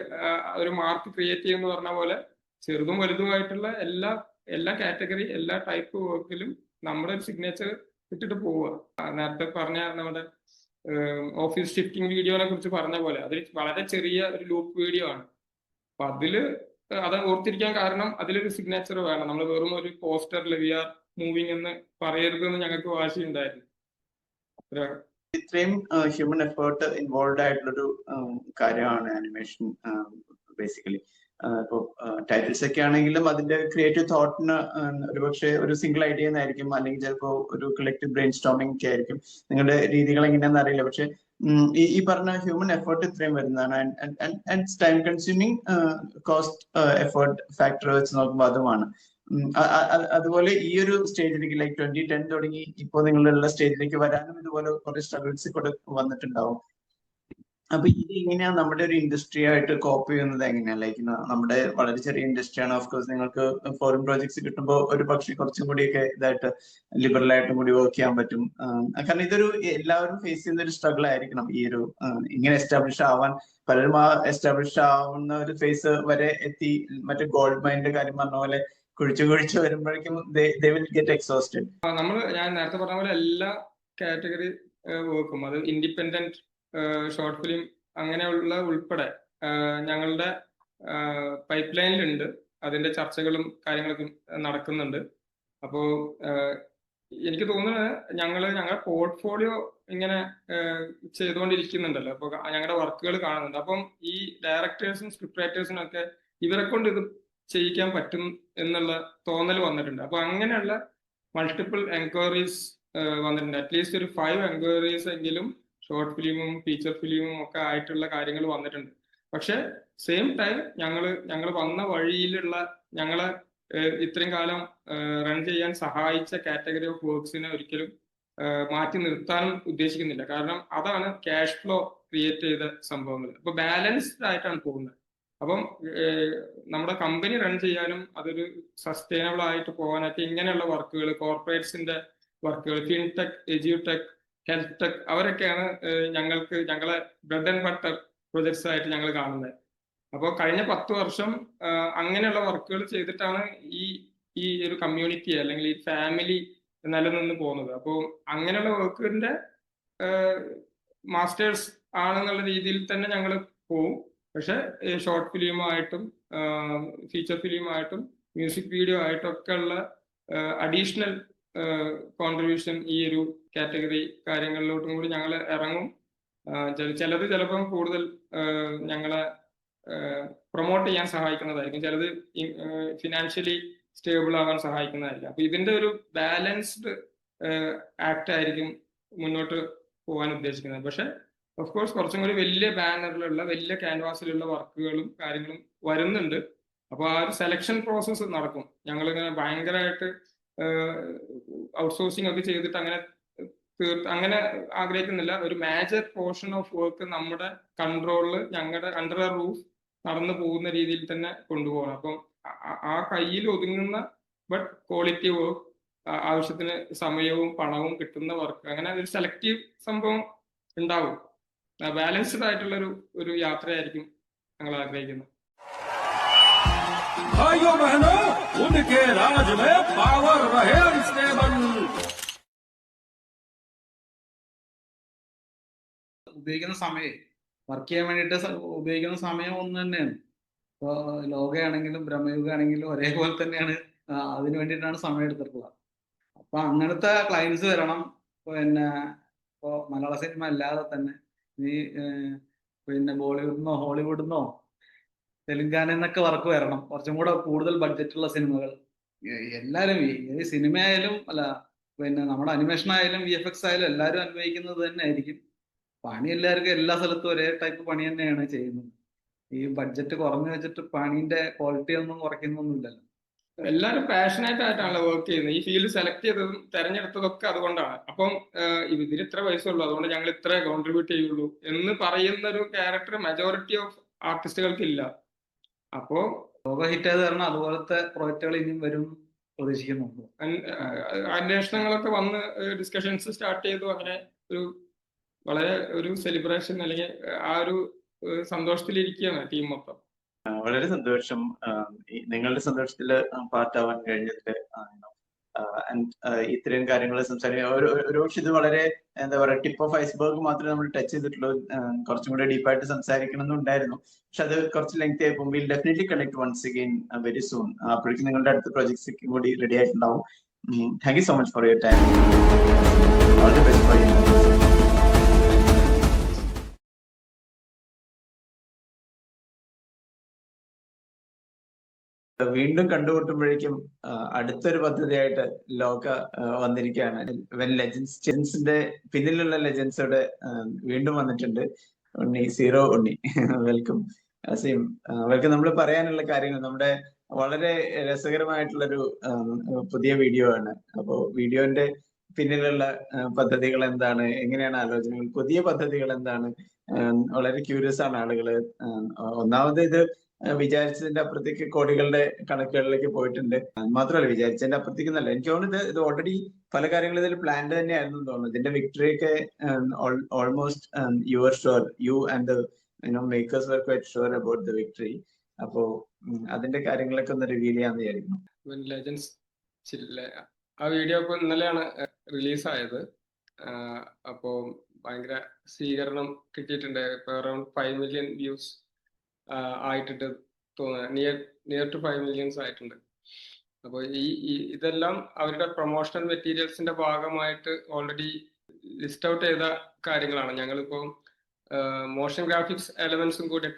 ഒരു മാർക്ക് ക്രിയേറ്റ് ചെയ്യുന്ന പറഞ്ഞ പോലെ ചെറുതും വലുതുമായിട്ടുള്ള എല്ലാ കാറ്റഗറി, എല്ലാ ടൈപ്പ് വർക്കിലും നമ്മുടെ ഒരു സിഗ്നേച്ചർ ഇട്ടിട്ട് പോവുക. നേരത്തെ പറഞ്ഞ നമ്മുടെ ഓഫീസ് ഷിഫ്റ്റിംഗ് വീഡിയോനെ കുറിച്ച് പറഞ്ഞ പോലെ അതിൽ വളരെ ചെറിയ ഒരു ലൂപ്പ് വീഡിയോ ആണ്. അപ്പൊ അത് ഓർത്തിരിക്കാൻ കാരണം അതിലൊരു സിഗ്നേച്ചർ വേണം. നമ്മൾ വെറും ഒരു പോസ്റ്ററിൽ വി ആർ മൂവിങ് എന്ന് പറയരുതെന്ന് ഞങ്ങൾക്ക് വാശിയുണ്ടായിരുന്നു. ഇത്രയും ഹ്യൂമൻ എഫേർട്ട് ഇൻവോൾവ് ആയിട്ടുള്ളൊരു കാര്യമാണ് ആനിമേഷൻ ബേസിക്കലി. ഇപ്പോൾ ടൈറ്റിൽസ് ഒക്കെ ആണെങ്കിലും അതിന്റെ ക്രിയേറ്റീവ് തോട്ടിന് ഒരുപക്ഷെ ഒരു സിംഗിൾ ഐഡിയ എന്നായിരിക്കും, അല്ലെങ്കിൽ ചിലപ്പോൾ ഒരു കളക്റ്റീവ് ബ്രെയിൻ സ്റ്റോമിംഗ് ഒക്കെ ആയിരിക്കും. നിങ്ങളുടെ രീതികൾ എങ്ങനെയാണെന്ന് അറിയില്ല. പക്ഷെ ഈ പറഞ്ഞ ഹ്യൂമൻ എഫേർട്ട് ഇത്രയും വരുന്നതാണ്. And time consuming cost effort factor വെച്ച് നോക്കുമ്പോൾ അതുമാണ്. അതുപോലെ ഈ ഒരു സ്റ്റേജിലേക്ക് ലൈക്ക് 2010 തുടങ്ങി ഇപ്പോൾ നിങ്ങളുള്ള സ്റ്റേജിലേക്ക് വരാനും ഇതുപോലെ കുറെ സ്ട്രഗിൾസ് കൂടെ വന്നിട്ടുണ്ടാവും. അപ്പൊ ഇത് എങ്ങനെയാ നമ്മുടെ ഒരു ഇൻഡസ്ട്രി ആയിട്ട് കോപ്പ് ചെയ്യുന്നത് എങ്ങനെയാ? ലൈക്ക് നമ്മുടെ വളരെ ചെറിയ ഇൻഡസ്ട്രിയാണ്. ഓഫ് കോഴ്സ് നിങ്ങൾക്ക് ഫോറിൻ പ്രോജക്ട്സ് കിട്ടുമ്പോൾ ഒരു പക്ഷേ കുറച്ചും കൂടിയൊക്കെ ഇതായിട്ട് ലിബറൽ ആയിട്ടും കൂടി വർക്ക് ചെയ്യാൻ പറ്റും. കാരണം ഇതൊരു എല്ലാവരും ഫേസ് ചെയ്യുന്ന ഒരു സ്ട്രഗിൾ ആയിരിക്കണം ഈ ഒരു ഇങ്ങനെ എസ്റ്റാബ്ലിഷ് ആവാൻ. പലരും ആ എസ്റ്റാബ്ലിഷ് ആവുന്ന ഒരു ഫേസ് വരെ എത്തി മറ്റേ ഗോൾഡ് മൈനിന്റെ കാര്യം പറഞ്ഞ പോലെ കുഴിച്ചു വരുമ്പോഴേക്കും ദേ വിൽ ഗെറ്റ് എക്സോസ്റ്റഡ്. ഞാൻ നേരത്തെ പറഞ്ഞ പോലെ എല്ലാ കാറ്റഗറി വർക്കും, അത് ഇൻഡിപെൻഡന്റ് ഷോർട്ട് ഫിലിം അങ്ങനെയുള്ള ഉൾപ്പെടെ ഞങ്ങളുടെ പൈപ്പ് ലൈനിലുണ്ട്. അതിന്റെ ചർച്ചകളും കാര്യങ്ങളൊക്കെ നടക്കുന്നുണ്ട്. അപ്പോൾ എനിക്ക് തോന്നുന്നത് ഞങ്ങളുടെ പോർട്ട്ഫോളിയോ ഇങ്ങനെ ചെയ്തുകൊണ്ടിരിക്കുന്നുണ്ടല്ലോ. അപ്പോൾ ഞങ്ങളുടെ വർക്കുകൾ കാണുന്നുണ്ട്. അപ്പം ഈ ഡയറക്ടേഴ്സും സ്ക്രിപ്റ്റ് റൈറ്റേഴ്സിനും ഒക്കെ ഇവരെ കൊണ്ട് ഇത് ചെയ്യിക്കാൻ പറ്റും എന്നുള്ള തോന്നൽ വന്നിട്ടുണ്ട്. അപ്പൊ അങ്ങനെയുള്ള മൾട്ടിപ്പിൾ എൻക്വയറീസ് വന്നിട്ടുണ്ട്. അറ്റ്ലീസ്റ്റ് ഒരു 5 എൻക്വയറീസ് എങ്കിലും ഷോർട്ട് ഫിലിമും ഫീച്ചർ ഫിലിമും ഒക്കെ ആയിട്ടുള്ള കാര്യങ്ങൾ വന്നിട്ടുണ്ട്. പക്ഷെ സെയിം ടൈം ഞങ്ങൾ വന്ന വഴിയിലുള്ള ഞങ്ങളെ ഇത്രയും കാലം റൺ ചെയ്യാൻ സഹായിച്ച കാറ്റഗറി ഓഫ് വർക്ക്സിനെ ഒരിക്കലും മാറ്റി നിർത്താനും ഉദ്ദേശിക്കുന്നില്ല. കാരണം അതാണ് ക്യാഷ് ഫ്ലോ ക്രിയേറ്റ് ചെയ്ത സംഭവങ്ങൾ. അപ്പൊ ബാലൻസ്ഡ് ആയിട്ടാണ് പോകുന്നത്. അപ്പം നമ്മുടെ കമ്പനി റൺ ചെയ്യാനും അതൊരു സസ്റ്റൈനബിൾ ആയിട്ട് പോകാനൊക്കെ ഇങ്ങനെയുള്ള വർക്കുകൾ, കോർപ്പറേറ്റ്സിന്റെ വർക്കുകൾ, ഫിൻടെക്, എജ്യൂടെക്, ഹെൽത്ത് ടെക്, അവരൊക്കെയാണ് ഞങ്ങളെ ബ്രെഡ് ആൻഡ് ബട്ടർ പ്രൊജക്ട്സ് ആയിട്ട് ഞങ്ങൾ കാണുന്നത്. അപ്പോൾ കഴിഞ്ഞ 10 വർഷം അങ്ങനെയുള്ള വർക്കുകൾ ചെയ്തിട്ടാണ് ഈ ഒരു കമ്മ്യൂണിറ്റി അല്ലെങ്കിൽ ഈ ഫാമിലി നിലനിന്ന് പോകുന്നത്. അപ്പോൾ അങ്ങനെയുള്ള വർക്കിന്റെ മാസ്റ്റേഴ്സ് ആണെന്നുള്ള രീതിയിൽ തന്നെ ഞങ്ങൾ പോവും. പക്ഷെ ഷോർട്ട് ഫിലിമായിട്ടും ഫീച്ചർ ഫിലിമായിട്ടും മ്യൂസിക് വീഡിയോ ആയിട്ടും ഒക്കെ ഉള്ള അഡീഷണൽ കോൺട്രിബ്യൂഷൻ ഈ ഒരു കാറ്റഗറി കാര്യങ്ങളിലോട്ടും കൂടി ഞങ്ങൾ ഇറങ്ങും. ചിലത് ചിലപ്പം കൂടുതൽ ഞങ്ങളെ പ്രൊമോട്ട് ചെയ്യാൻ സഹായിക്കുന്നതായിരിക്കും, ചിലത് ഫിനാൻഷ്യലി സ്റ്റേബിൾ ആവാൻ സഹായിക്കുന്നതായിരിക്കും. അപ്പൊ ഇതിന്റെ ഒരു ബാലൻസ്ഡ് ആക്ട് ആയിരിക്കും മുന്നോട്ട് പോകാൻ ഉദ്ദേശിക്കുന്നത്. പക്ഷെ ഓഫ് കോഴ്സ് കുറച്ചും കൂടി വലിയ ബാനറിലുള്ള വലിയ ക്യാൻവാസിലുള്ള വർക്കുകളും കാര്യങ്ങളും വരുന്നുണ്ട്. അപ്പോൾ ആ ഒരു സെലക്ഷൻ പ്രോസസ്സ് നടക്കും. ഞങ്ങളിങ്ങനെ ഭയങ്കരമായിട്ട് ഔട്ട്സോഴ്സിംഗ് ഒക്കെ ചെയ്തിട്ട് അങ്ങനെ ആഗ്രഹിക്കുന്നില്ല. ഒരു മേജർ പോർഷൻ ഓഫ് വർക്ക് നമ്മുടെ കൺട്രോളിൽ ഞങ്ങളുടെ അണ്ടർ എ റൂഫ് നടന്നു പോകുന്ന രീതിയിൽ തന്നെ കൊണ്ടുപോകണം. അപ്പം ആ കയ്യിൽ ഒതുങ്ങുന്ന ബട്ട് ക്വാളിറ്റി വർക്ക്, ആവശ്യത്തിന് സമയവും പണവും കിട്ടുന്ന വർക്ക്, അങ്ങനെ ഒരു സെലക്റ്റീവ് സംഭവം ഉണ്ടാവും. ബാലൻസ്ഡ് ആയിട്ടുള്ള ഒരു യാത്രയായിരിക്കും ഞങ്ങൾ ആഗ്രഹിക്കുന്നത്. भाइयों बहनों, उनके राज में पावर रहे अनस्टेबल। ഉപയോഗിക്കുന്ന സമയം, വർക്ക് ചെയ്യാൻ വേണ്ടിയിട്ട് ഉപയോഗിക്കുന്ന സമയം ഒന്ന് തന്നെയാണ്. ഇപ്പോൾ ലോകയാണെങ്കിലും ബ്രഹ്മയുഗാണെങ്കിലും ഒരേപോലെ തന്നെയാണ്. അതിന് വേണ്ടിയിട്ടാണ് സമയം എടുത്തിട്ടുള്ളത്. അപ്പൊ അങ്ങനത്തെ ക്ലയൻസ് വരണം. പിന്നെ ഇപ്പോൾ മലയാള സിനിമ അല്ലാതെ തന്നെ പിന്നെ ബോളിവുഡിന്നോ ഹോളിവുഡിന്നോ തെലുങ്കാനയിൽ നിന്നൊക്കെ വർക്ക് വരണം. കുറച്ചും കൂടെ കൂടുതൽ ബഡ്ജറ്റുള്ള സിനിമകൾ. എല്ലാവരും ഈ സിനിമയായാലും പിന്നെ നമ്മുടെ അനിമേഷൻ ആയാലും VFX ആയാലും എല്ലാവരും അനുഭവിക്കുന്നത് തന്നെ ആയിരിക്കും. പണി എല്ലാവർക്കും എല്ലാ സ്ഥലത്തും ഒരേ ടൈപ്പ് പണി തന്നെയാണ് ചെയ്യുന്നത്. ഈ ബഡ്ജറ്റ് കുറഞ്ഞു വെച്ചിട്ട് പണീന്റെ ക്വാളിറ്റി ഒന്നും കുറയ്ക്കുന്നൊന്നുമില്ലല്ലോ. എല്ലാവരും പാഷനേറ്റ് ആയിട്ടാണല്ലോ വർക്ക് ചെയ്യുന്നത്. ഈ ഫീൽഡ് സെലക്ട് ചെയ്തതും തെരഞ്ഞെടുത്തതൊക്കെ അതുകൊണ്ടാണ്. അപ്പം ഇതിന് ഇത്ര പൈസയുള്ളൂ, അതുകൊണ്ട് ഞങ്ങൾ ഇത്ര കോൺട്രിബ്യൂട്ട് ചെയ്യുള്ളൂ എന്ന് പറയുന്ന ഒരു ക്യാരക്ടർ മെജോറിറ്റി ഓഫ് ആർട്ടിസ്റ്റുകൾക്ക് ഇല്ല. അപ്പോ ലോക ഹിറ്റ് ആയത് കാരണം അതുപോലത്തെ പ്രോജക്റ്റുകൾ ഇനിയും വരും പ്രതീക്ഷിക്കുന്നുണ്ട്. അന്വേഷണങ്ങളൊക്കെ വന്ന് ഡിസ്കഷൻസ് സ്റ്റാർട്ട് ചെയ്തു. അങ്ങനെ വളരെ ഒരു സെലിബ്രേഷൻ അല്ലെങ്കിൽ ആ ഒരു സന്തോഷത്തിലിരിക്കുകയാണ് ടീം മൊത്തം. വളരെ സന്തോഷം നിങ്ങളുടെ സന്തോഷത്തിൽ പാർട്ടാവാൻ കഴിഞ്ഞതിൽ. ഇത്രയും കാര്യങ്ങൾ സംസാരിക്കാൻ ഒരു പക്ഷെ ഇത് വളരെ എന്താ പറയുക ടിപ്പ് ഓഫ് ഐസ്ബർഗ് മാത്രമേ നമ്മൾ ടച്ച് ചെയ്തിട്ടുള്ളൂ. കുറച്ചും കൂടെ ഡീപ്പായിട്ട് സംസാരിക്കണം എന്നുണ്ടായിരുന്നു. പക്ഷെ അത് കുറച്ച് ലെങ്ത് ആയി പോകും. Will definitely connect once again very soon. അപ്പോഴേക്കും നിങ്ങളുടെ അടുത്ത പ്രോജക്ട്സ് കൂടി റെഡി ആയിട്ടുണ്ടാവും. Thank you so much for your time. All the best for you. വീണ്ടും കണ്ടുമുട്ടുമ്പോഴേക്കും അടുത്തൊരു പദ്ധതിയായിട്ട് ലോക വന്നിരിക്കുകയാണ്. ലെജൻസിന്റെ പിന്നിലുള്ള ലെജൻസോടെ വീണ്ടും വന്നിട്ടുണ്ട്. സീറോ ഉണ്ണി, വെൽക്കം. വെൽക്കം. നമ്മൾ പറയാനുള്ള കാര്യങ്ങൾ നമ്മുടെ വളരെ രസകരമായിട്ടുള്ളൊരു പുതിയ വീഡിയോ ആണ്. അപ്പോ വീഡിയോന്റെ പിന്നിലുള്ള പദ്ധതികൾ എന്താണ്, എങ്ങനെയാണ് ആലോചനകൾ, പുതിയ പദ്ധതികൾ എന്താണ്, വളരെ ക്യൂരിയസ് ആണ് ആളുകള്. ഒന്നാമത് ഇത് വിചാരിച്ചതിന്റെ അപ്പുറത്തേക്ക് കോടികളുടെ കണക്കുകളിലേക്ക് പോയിട്ടുണ്ട്. മാത്രമല്ല വിചാരിച്ചതിന്റെ അപ്പുറത്തേക്ക് നല്ല എനിക്ക് തോന്നുന്നത് ഇത് ഓൾറെഡി പല കാര്യങ്ങളും ഇതിൽ പ്ലാൻഡ് തന്നെയായിരുന്നു തോന്നുന്നു. ഇതിന്റെ വിക്ടറി ഒക്കെ almost your sure you and makers were quite sure about the victory. അപ്പോ അതിന്റെ കാര്യങ്ങളൊക്കെ ഒന്ന് റിവീൽ ചെയ്യാന്ന് വിചാരിക്കുന്നു. ലെജൻസ് ആ വീഡിയോ ഇപ്പൊ ഇന്നലെയാണ് റിലീസായത്. അപ്പോൾ ഭയങ്കര സ്വീകരണം കിട്ടിയിട്ടുണ്ട്. ഇപ്പൊ അറൌണ്ട് 5 million വ്യൂസ് ആയിട്ടുണ്ട് തോന്നുന്നു. നിയർ ടു 5 million ആയിട്ടുണ്ട്. അപ്പോൾ ഇതെല്ലാം അവരുടെ പ്രൊമോഷണൽ മെറ്റീരിയൽസിന്റെ ഭാഗമായിട്ട് ഓൾറെഡി ലിസ്റ്റ് ഔട്ട് ചെയ്ത കാര്യങ്ങളാണ്. ഞങ്ങളിപ്പോൾ മോഷൻ ഗ്രാഫിക്സ് എലമെന്റ്സും കൂടി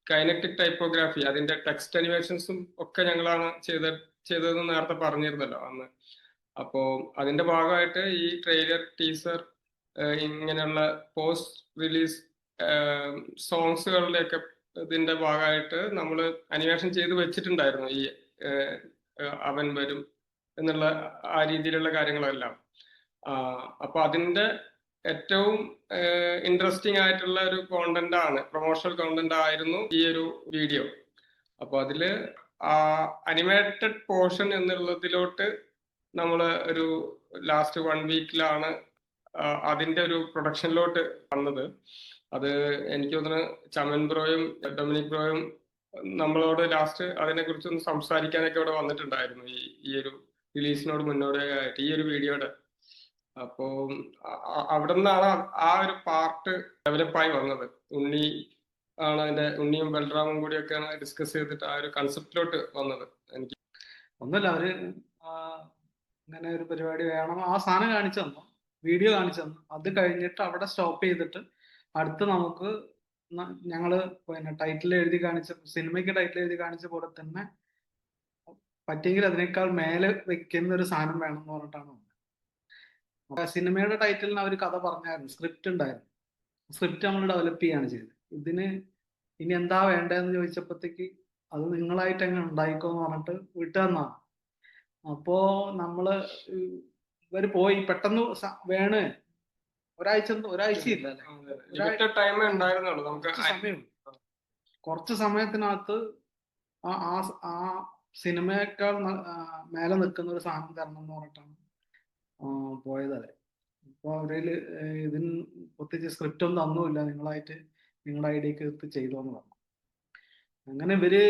കൈനറ്റിക് ടൈപ്പോഗ്രാഫി അതിന്റെ ടെക്സ്റ്റ് അനിമേഷൻസും ഒക്കെ ഞങ്ങളാണ് ചെയ്തതെന്ന് നേരത്തെ പറഞ്ഞിരുന്നല്ലോ അന്ന്. അപ്പോൾ അതിന്റെ ഭാഗമായിട്ട് ഈ ട്രെയിലർ, ടീസർ, ഇങ്ങനെയുള്ള പോസ്റ്റ് റിലീസ് സോങ്സുകളുടെയൊക്കെ ഇതിന്റെ ഭാഗമായിട്ട് നമ്മൾ അനിമേഷൻ ചെയ്ത് വെച്ചിട്ടുണ്ടായിരുന്നു. ഈ അവൻ വരും എന്നുള്ള ആ രീതിയിലുള്ള കാര്യങ്ങളെല്ലാം. അപ്പൊ അതിന്റെ ഏറ്റവും ഇൻട്രസ്റ്റിംഗ് ആയിട്ടുള്ള ഒരു കോണ്ടന്റ് ആണ്, പ്രൊമോഷണൽ കോണ്ടന്റ് ആയിരുന്നു ഈ ഒരു വീഡിയോ. അപ്പൊ അതില് അനിമേറ്റഡ് പോർഷൻ എന്നുള്ളതിലോട്ട് നമ്മൾ ഒരു ലാസ്റ്റ് 1 വീക്കിലാണ് അതിന്റെ ഒരു പ്രൊഡക്ഷനിലോട്ട് വന്നത്. അത് എനിക്ക് തോന്നുന്നു ചമൻ ബ്രോയും ഡൊമിനിക് ബ്രോയും നമ്മളോട് ലാസ്റ്റ് അതിനെ കുറിച്ചൊന്ന് സംസാരിക്കാനൊക്കെ ഇവിടെ വന്നിട്ടുണ്ടായിരുന്നു ഈ ഒരു റിലീസിനോട് മുന്നോടിയായിട്ട് ഈ ഒരു വീഡിയോയുടെ. അപ്പോ അവിടെ നിന്നാണ് ആ ഒരു പാർട്ട് ഡെവലപ്പായി വന്നത്. ഉണ്ണിയും ബൽറാമും കൂടിയൊക്കെയാണ് ഡിസ്കസ് ചെയ്തിട്ട് ആ ഒരു കൺസെപ്റ്റിലോട്ട് വന്നത്. എനിക്ക് ഒന്നുമില്ല, അവര് ഇങ്ങനെ ഒരു പരിപാടി വേണം, ആ സാധനം കാണിച്ചു തന്നു, വീഡിയോ കാണിച്ചു തന്നു. അത് കഴിഞ്ഞിട്ട് അവിടെ സ്റ്റോപ്പ് ചെയ്തിട്ട് അടുത്ത് നമുക്ക് ഞങ്ങള് പിന്നെ ടൈറ്റിൽ എഴുതി കാണിച്ച, സിനിമയ്ക്ക് ടൈറ്റിൽ എഴുതി കാണിച്ച പോലെ തന്നെ പറ്റിയെങ്കിൽ അതിനേക്കാൾ മേലെ വെക്കുന്ന ഒരു സാധനം വേണം എന്ന് പറഞ്ഞിട്ടാണ് വന്നത്. സിനിമയുടെ ടൈറ്റിലിന് അവർ കഥ പറഞ്ഞായിരുന്നു, സ്ക്രിപ്റ്റ് ഉണ്ടായിരുന്നു. സ്ക്രിപ്റ്റ് നമ്മൾ ഡെവലപ്പ് ചെയ്യാണ് ചെയ്തത്. ഇതിന് ഇനി എന്താ വേണ്ടതെന്ന് ചോദിച്ചപ്പോഴത്തേക്ക് അത് നിങ്ങളായിട്ട് എങ്ങനെ ഉണ്ടായിക്കോന്ന് പറഞ്ഞിട്ട് വിട്ടുതന്നാണ്. അപ്പോ നമ്മള് ഇവര് പോയി പെട്ടെന്ന് വേണ് ഒരാഴ്ചയില്ല സമയം, കുറച്ച് സമയത്തിനകത്ത് ആ സിനിമയേക്കാൾ മേലെ നിൽക്കുന്ന ഒരു സാധനം തരണം എന്ന് പറഞ്ഞിട്ടാണ് പോയതല്ലേ. അപ്പോൾ അവരില് ഇതിന് പ്രത്യേകിച്ച് സ്ക്രിപ്റ്റ് ഒന്നും തന്നുമില്ല, നിങ്ങളായിട്ട് നിങ്ങളുടെ ഐഡിയക്ക് എടുത്ത് ചെയ്തോന്ന് പറഞ്ഞു. അങ്ങനെ ഇവര്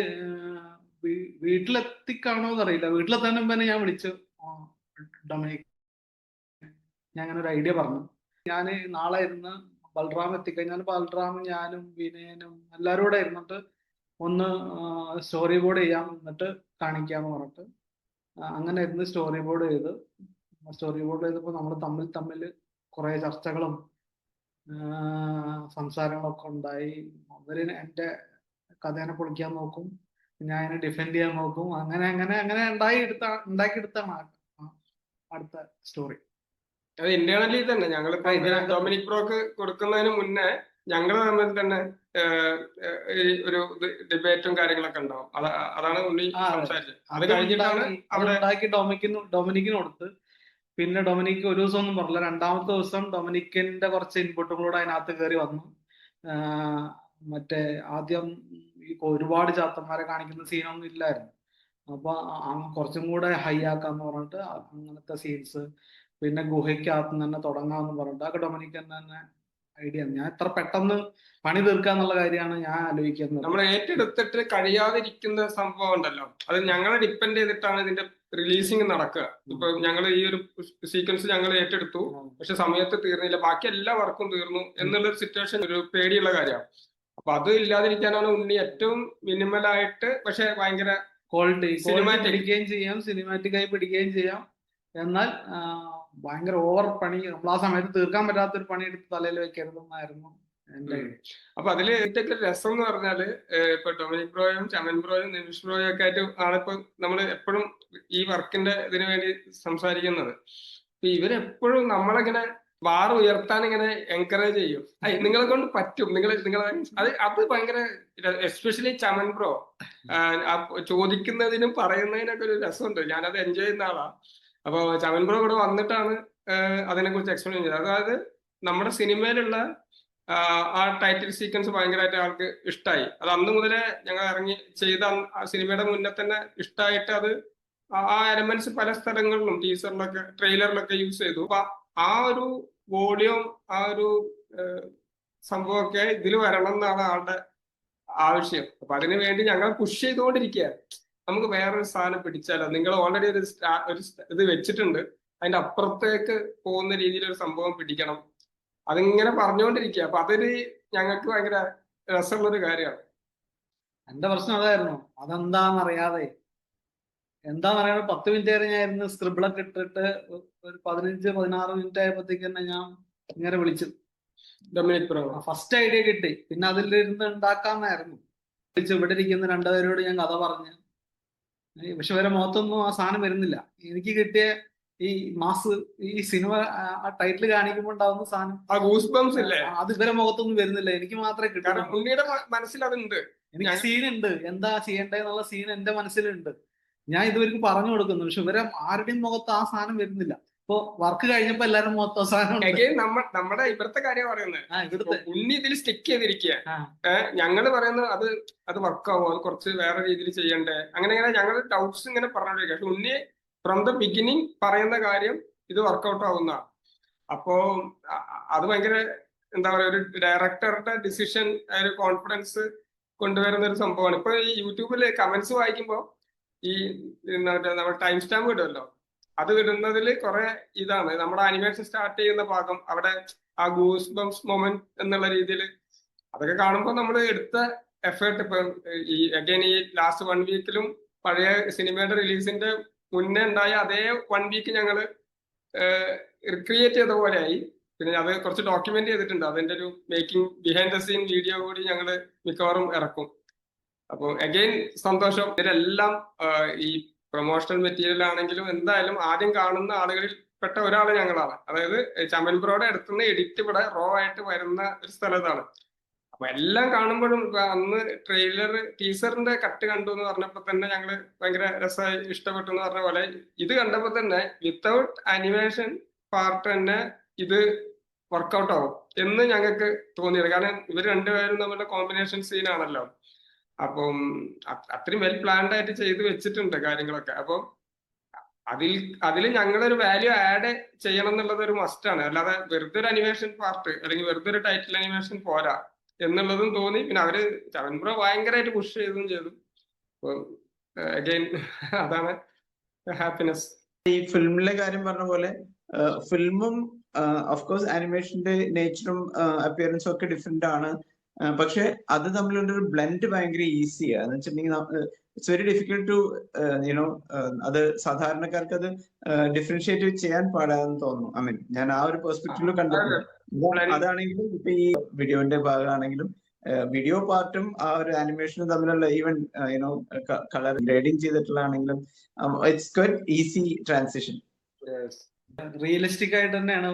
വീട്ടിലെത്തിക്കാണോ എന്നറിയില്ല, വീട്ടിലെത്താൻ മുമ്പ് തന്നെ ഞാൻ വിളിച്ചു ഡൊമിനിക്, ഞാൻ അങ്ങനെ ഒരു ഐഡിയ പറഞ്ഞു. ഞാൻ നാളെ ഇരുന്ന് ബൽറാം എത്തിക്കഴിഞ്ഞാൽ ബൽറാമും ഞാനും വിനയനും എല്ലാവരും കൂടെ ഇരുന്നിട്ട് ഒന്ന് സ്റ്റോറി ബോർഡ് ചെയ്യാം, എന്നിട്ട് കാണിക്കാന്ന് പറഞ്ഞിട്ട് അങ്ങനെ ഇരുന്ന് സ്റ്റോറി ബോർഡ് ചെയ്തപ്പോൾ നമ്മൾ തമ്മിൽ കുറെ ചർച്ചകളും സംസാരങ്ങളൊക്കെ ഉണ്ടായി. അവര് എൻ്റെ കഥേനെ പൊളിക്കാൻ നോക്കും, ഞാൻ അതിനെ ഡിഫെൻഡ് ചെയ്യാൻ നോക്കും. അങ്ങനെ ഉണ്ടാക്കിയെടുത്താണ് അടുത്ത സ്റ്റോറി. അത് ഇന്റേണലി തന്നെ ഞങ്ങളിപ്പോ ഡൊമിനിക് ബ്രോക്ക് കൊടുക്കുന്നതിന് മുന്നേ ഞങ്ങൾ തമ്മിൽ തന്നെ ഒരു ഡിബേറ്റും കാര്യങ്ങളൊക്കെ ഉണ്ടാവും. അതാണ് ഉണ്ണി സംസാരിച്ചത്. അത് കഴിഞ്ഞിട്ടാണ് അവിടെ ഡൊമിനിക്കിന് കൊടുത്ത്. പിന്നെ ഡൊമിനിക്ക് ഒരു ദിവസം ഒന്നും പറഞ്ഞില്ല. രണ്ടാമത്തെ ദിവസം ഡൊമിനിക്കിന്റെ കുറച്ച് ഇൻപുട്ടും കൂടെ അതിനകത്ത് കയറി വന്നു. മറ്റേ ആദ്യം ഈ ഒരുപാട് ചാത്തന്മാരെ കാണിക്കുന്ന സീനൊന്നും ഇല്ലായിരുന്നു. അപ്പൊ കുറച്ചും കൂടെ ഹൈ ആക്കാന്ന് പറഞ്ഞിട്ട് അങ്ങനത്തെ സീൻസ്, പിന്നെ ഗുഹയ്ക്കകത്ത് തന്നെ തുടങ്ങാമെന്ന് പറഞ്ഞിട്ട് അതൊക്കെ ഡൊമിനിക്ക് തന്നെ ഐഡിയ. ഞാൻ ഇത്ര പെട്ടെന്ന് പണി തീർക്കാന്നുള്ള കാര്യമാണ് ഞാൻ ആലോചിക്കുന്നത്. നമ്മൾ ഏറ്റെടുത്തിട്ട് കഴിയാതിരിക്കുന്ന സംഭവം ഉണ്ടല്ലോ, അത് ഞങ്ങളെ ഡിപ്പെൻഡ് ചെയ്തിട്ടാണ് ഇതിന്റെ റിലീസിങ് നടക്കുക. ഇപ്പൊ ഞങ്ങൾ ഈ ഒരു സീക്വൻസ് ഞങ്ങൾ ഏറ്റെടുത്തു, പക്ഷെ സമയത്ത് തീർന്നില്ല, ബാക്കി എല്ലാ വർക്കും തീർന്നു എന്നുള്ളൊരു സിറ്റുവേഷൻ ഒരു പേടിയുള്ള കാര്യമാണ്. അപ്പൊ അത് ഇല്ലാതിരിക്കാനാണ് ഉണ്ണി ഏറ്റവും മിനിമലായിട്ട് പക്ഷെ ഭയങ്കര ക്വാളിറ്റി പിടിക്കുകയും ചെയ്യാം, സിനിമാറ്റിക്കായി പിടിക്കുകയും ചെയ്യാം. എന്നാൽ ഭയങ്കര ഓവർ പണി നമ്മൾ ആ സമയത്ത് തീർക്കാൻ പറ്റാത്തൊരു പണി എടുത്ത് തലയിൽ വെക്കരുതെന്നായിരുന്നു എന്റെ ഐഡിയ. അപ്പൊ അതില് ഏറ്റവും രസം എന്ന് പറഞ്ഞാല് ഇപ്പൊ ഡൊമിനിക് ബ്രോയും ചമൻ ബ്രോയും നിമിഷ് ബ്രോയും ഒക്കെ ആയിട്ട് ആണിപ്പോ നമ്മൾ എപ്പോഴും ഈ വർക്കിന്റെ ഇതിനു വേണ്ടി സംസാരിക്കുന്നത്. ഇവരെപ്പോഴും നമ്മളെങ്ങനെ ബാർ ഉയർത്താൻ ഇങ്ങനെ എൻകറേജ് ചെയ്യും. നിങ്ങളെ കൊണ്ട് പറ്റും, അത് ഭയങ്കര, എസ്പെഷ്യലി ചമൻ ബ്രോ ചോദിക്കുന്നതിനും പറയുന്നതിനൊക്കെ ഒരു രസമുണ്ട്. ഞാനത് എൻജോയ് ചെയ്യുന്ന ആളാ. അപ്പൊ ചമൻ ബ്രോ ഇവിടെ വന്നിട്ടാണ് അതിനെ കുറിച്ച് എക്സ്പ്ലെയിൻ ചെയ്തത്. അതായത് നമ്മുടെ സിനിമയിലുള്ള ആ ടൈറ്റിൽ സീക്വൻസ് ഭയങ്കരമായിട്ട് ആൾക്ക് ഇഷ്ടമായി. അത് അന്ന് മുതലേ ഞങ്ങൾ ഇറങ്ങി ചെയ്ത ആ സിനിമയുടെ മുന്നേ തന്നെ ഇഷ്ടമായിട്ട് അത് ആ എലമെന്റ്സ് പല സ്ഥലങ്ങളിലും ടീസറിലൊക്കെ ട്രെയിലറിലൊക്കെ യൂസ് ചെയ്തു. അപ്പൊ ആ ഒരു വോളിയം ആ ഒരു സംഭവമൊക്കെ ഇതിൽ വരണം എന്നാണ് ആളുടെ ആവശ്യം. അപ്പൊ അതിനു വേണ്ടി ഞങ്ങൾ പുഷ് ചെയ്തുകൊണ്ടിരിക്കുക. നമുക്ക് വേറൊരു സാധനം പിടിച്ചാലോ, നിങ്ങൾ ഓൾറെഡി ഒരു ഇത് വെച്ചിട്ടുണ്ട്, അതിന്റെ അപ്പുറത്തേക്ക് പോകുന്ന രീതിയിൽ ഒരു സംഭവം പിടിക്കണം, അതിങ്ങനെ പറഞ്ഞുകൊണ്ടിരിക്കുക. അപ്പൊ അതൊരു ഞങ്ങൾക്ക് ഭയങ്കര രസമുള്ളൊരു കാര്യമാണ്. എന്റെ പ്രശ്നം അതായിരുന്നു, അതെന്താണെന്നറിയാതെ. എന്താണെന്നറിയാതെ 10 മിനിറ്റ് വരെ ഞാൻ ഇരുന്ന് സ്ക്രിബിളൊക്കെ ഇട്ടിട്ട് ഒരു 15-16 മിനിറ്റ് ആയപ്പോഴത്തേക്ക് തന്നെ ഞാൻ ഇങ്ങനെ വിളിച്ചു. ഡൊമിനിക് ബ്രോ ഫസ്റ്റ് ഐഡിയ കിട്ടി, പിന്നെ അതിലിരുന്ന് ഉണ്ടാക്കാന്നായിരുന്നു. വിളിച്ചു ഇവിടെ ഇരിക്കുന്ന രണ്ടുപേരോട് ഞാൻ കഥ പറഞ്ഞു. പക്ഷെ വരെ മുഖത്തൊന്നും ആ സാധനം വരുന്നില്ല. എനിക്ക് കിട്ടിയ ഈ മാസ്, ഈ സിനിമ ആ ടൈറ്റിൽ കാണിക്കുമ്പോൾ ഉണ്ടാവുന്ന സാധനം, ആ ഗൂസ് ബംസ് ഇല്ലേ, അത് ഇവരെ മുഖത്തൊന്നും വരുന്നില്ല. എനിക്ക് മാത്രമേ കിട്ടൂ. കാരണം ഉണ്ണിയുടെ മനസ്സിൽ അതുണ്ട്. എനിക്ക് സീനുണ്ട്, എന്താ ചെയ്യേണ്ടതെന്നുള്ള സീൻ എന്റെ മനസ്സിലുണ്ട്. ഞാൻ ഇതുവരെക്ക് പറഞ്ഞു കൊടുക്കുന്നു, പക്ഷെ ഇവരെ ആരുടെയും മുഖത്ത് ആ സാധനം വരുന്നില്ല. ഇപ്പൊ വർക്ക് കഴിഞ്ഞപ്പോ എല്ലാവരും മുഖത്ത് സാധനം നമ്മുടെ ഇവിടുത്തെ കാര്യം പറയുന്നത്. ഇവിടുത്തെ ഉണ്ണി ഇതിൽ സ്റ്റിക്ക് ചെയ്തിരിക്കുക. ആ. ഞങ്ങള് പറയുന്നത് അത് വർക്കാവും, അത് കുറച്ച് വേറെ രീതിയിൽ ചെയ്യണ്ടേ, അങ്ങനെ ഞങ്ങൾ ഡൗട്ട്സ് ഇങ്ങനെ പറഞ്ഞോണ്ടിരിക്കുക. പക്ഷെ ഉണ്ണി ഫ്രം ദ ബിഗിനിങ് പറയുന്ന കാര്യം ഇത് വർക്കൗട്ട് ആവുന്നതാണ്. അപ്പോ അത് ഭയങ്കര എന്താ പറയാ, ഒരു ഡയറക്ടറുടെ ഡിസിഷൻ, ഒരു കോൺഫിഡൻസ് കൊണ്ടുവരുന്ന ഒരു സംഭവമാണ്. ഇപ്പൊ ഈ യൂട്യൂബില് കമന്റ്സ് വായിക്കുമ്പോ ഈ നമ്മുടെ ടൈം സ്റ്റാമ്പ് ഇടുമല്ലോ, അത് ഇടുന്നതിൽ കുറെ ഇതാണ് നമ്മുടെ അനിമേഷൻ സ്റ്റാർട്ട് ചെയ്യുന്ന ഭാഗം, അവിടെ ആ ഗൂസ് ബംസ് മൊമെന്റ് എന്നുള്ള രീതിയിൽ അതൊക്കെ കാണുമ്പോൾ നമ്മൾ എടുത്ത എഫേർട്ട്. ഇപ്പൊ ഈ അഗൈൻ ഈ ലാസ്റ്റ് 1 വീക്കിലും പഴയ സിനിമയുടെ റിലീസിന്റെ മുന്നേ ഉണ്ടായ അതേ 1 വീക്ക് ഞങ്ങള് റിക്രിയേറ്റ് ചെയ്ത പോലെയായി. പിന്നെ അത് കുറച്ച് ഡോക്യുമെന്റ് ചെയ്തിട്ടുണ്ട്, അതിന്റെ ഒരു making behind the scene video കൂടി ഞങ്ങള് മിക്കവാറും ഇറക്കും. അപ്പൊ അഗൈൻ സന്തോഷം. ഇതിലെല്ലാം ഈ പ്രൊമോഷണൽ മെറ്റീരിയൽ ആണെങ്കിലും എന്തായാലും ആദ്യം കാണുന്ന ആളുകളിൽ പെട്ട ഒരാള് ഞങ്ങളാണ്. അതായത് ചമൻ ബ്രോയുടെ അടുത്തുനിന്ന് എഡിറ്റ് ഇവിടെ റോ ആയിട്ട് വരുന്ന ഒരു സ്ഥലത്താണ്. അപ്പൊ എല്ലാം കാണുമ്പോഴും അന്ന് ട്രെയിലർ ടീസറിന്റെ കട്ട് കണ്ടു എന്ന് പറഞ്ഞപ്പോ തന്നെ ഞങ്ങള് ഭയങ്കര രസമായി, ഇഷ്ടപ്പെട്ടു എന്ന് പറഞ്ഞ പോലെ ഇത് കണ്ടപ്പോ തന്നെ വിത്തൗട്ട് അനിമേഷൻ പാർട്ട് തന്നെ ഇത് വർക്കൗട്ട് ആവും എന്ന് ഞങ്ങൾക്ക് തോന്നിയത്. കാരണം ഇവർ രണ്ടുപേരും തമ്മിലുള്ള കോമ്പിനേഷൻ സീനാണല്ലോ. അപ്പം അത്രയും വെൽ പ്ലാൻഡ് ആയിട്ട് ചെയ്ത് വെച്ചിട്ടുണ്ട് കാര്യങ്ങളൊക്കെ. അപ്പം അതിൽ ഞങ്ങളൊരു വാല്യൂ ആഡ് ചെയ്യണം എന്നുള്ളത് ഒരു മസ്റ്റാണ്. അല്ലാതെ വെറുതെ ഒരു അനിമേഷൻ പാർട്ട് അല്ലെങ്കിൽ വെറുതെ ഒരു ടൈറ്റിൽ അനിമേഷൻ പോരാ എന്നുള്ളതും തോന്നി. പിന്നെ അവര് ചവൻ ബ്രോ ഭയങ്കരമായിട്ട് പുഷ് ചെയ്തും ചെയ്തു. അഗൈൻ അതാണ് ഹാപ്പിനെസ്. ഈ ഫിലിമിലെ കാര്യം പറഞ്ഞ പോലെ ഫിലിമും ഓഫ്കോഴ്സ് ആനിമേഷന്റെ നേച്ചറും അപ്പിയറൻസും ഒക്കെ ഡിഫറെന്റ് ആണ്. പക്ഷെ അത് തമ്മിലുള്ള ഒരു ബ്ലെൻഡ് ഭയങ്കര ഈസിയാണ്. എന്ന് വെച്ചിട്ടുണ്ടെങ്കിൽ it's very difficult to you know അത് സാധാരണക്കാർക്ക് അത് ഡിഫറൻഷിയേറ്റ് ചെയ്യാൻ പാടാന്ന് തോന്നുന്നു. ഐ മീൻ ഞാൻ ആ ഒരു പെർസ്പെക്റ്റീവിൽ കണ്ടിട്ടുണ്ട്. അതാണെങ്കിലും ഇപ്പൊ ഈ വീഡിയോന്റെ ഭാഗമാണെങ്കിലും വീഡിയോ പാർട്ടും ആ ഒരു ആനിമേഷനും തമ്മിലുള്ള ഈവൻ യുനോ കളർ ഗ്രേഡിങ് ചെയ്തിട്ടുള്ളതാണെങ്കിലും it's quite easy transition. Realistic ആയിട്ട് തന്നെയാണ്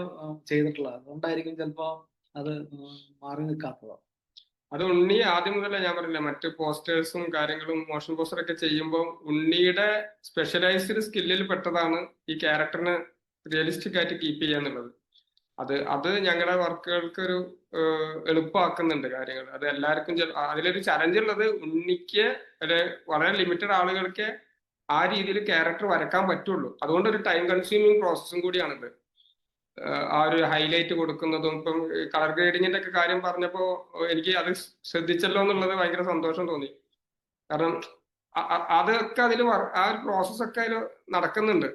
ചെയ്തിട്ടുള്ളത്. അതുകൊണ്ടായിരിക്കും ചിലപ്പോ അത് മാറി നിൽക്കാത്തത്. അത് ഉണ്ണി ആദ്യം മുതലേ ഞാൻ പറഞ്ഞില്ല, മറ്റു പോസ്റ്റേഴ്സും കാര്യങ്ങളും മോഷൻ പോസ്റ്ററൊക്കെ ചെയ്യുമ്പോൾ ഉണ്ണിയുടെ സ്പെഷ്യലൈസ്ഡ് സ്കില്ലിൽ പെട്ടതാണ് ഈ ക്യാരക്ടറിനെ റിയലിസ്റ്റിക് ആയിട്ട് കീപ്പ് ചെയ്യുക എന്നുള്ളത്. അത് ഞങ്ങളുടെ വർക്കുകൾക്ക് ഒരു എളുപ്പമാക്കുന്നുണ്ട് കാര്യങ്ങൾ. അത് എല്ലാവർക്കും അതിലൊരു ചലഞ്ച് ഉള്ളത് ഉണ്ണിക്ക് വളരെ ലിമിറ്റഡ് ആളുകൾക്ക് ആ രീതിയിൽ ക്യാരക്ടർ വരക്കാൻ പറ്റുള്ളൂ. അതുകൊണ്ട് ഒരു ടൈം കൺസ്യൂമിങ് പ്രോസസ്സും കൂടിയാണിത്. ആ ഒരു ഹൈലൈറ്റ് കൊടുക്കുന്നതും ഇപ്പം കളർ ഗ്രേഡിങ്ങിന്റെ ഒക്കെ കാര്യം പറഞ്ഞപ്പോ എനിക്ക് അത് ശ്രദ്ധിച്ചല്ലോ എന്നുള്ളത് ഭയങ്കര സന്തോഷം തോന്നി. കാരണം അതൊക്കെ അതിൽ ആ ഒരു പ്രോസസ് ഒക്കെ അതിൽ നടക്കുന്നുണ്ട്.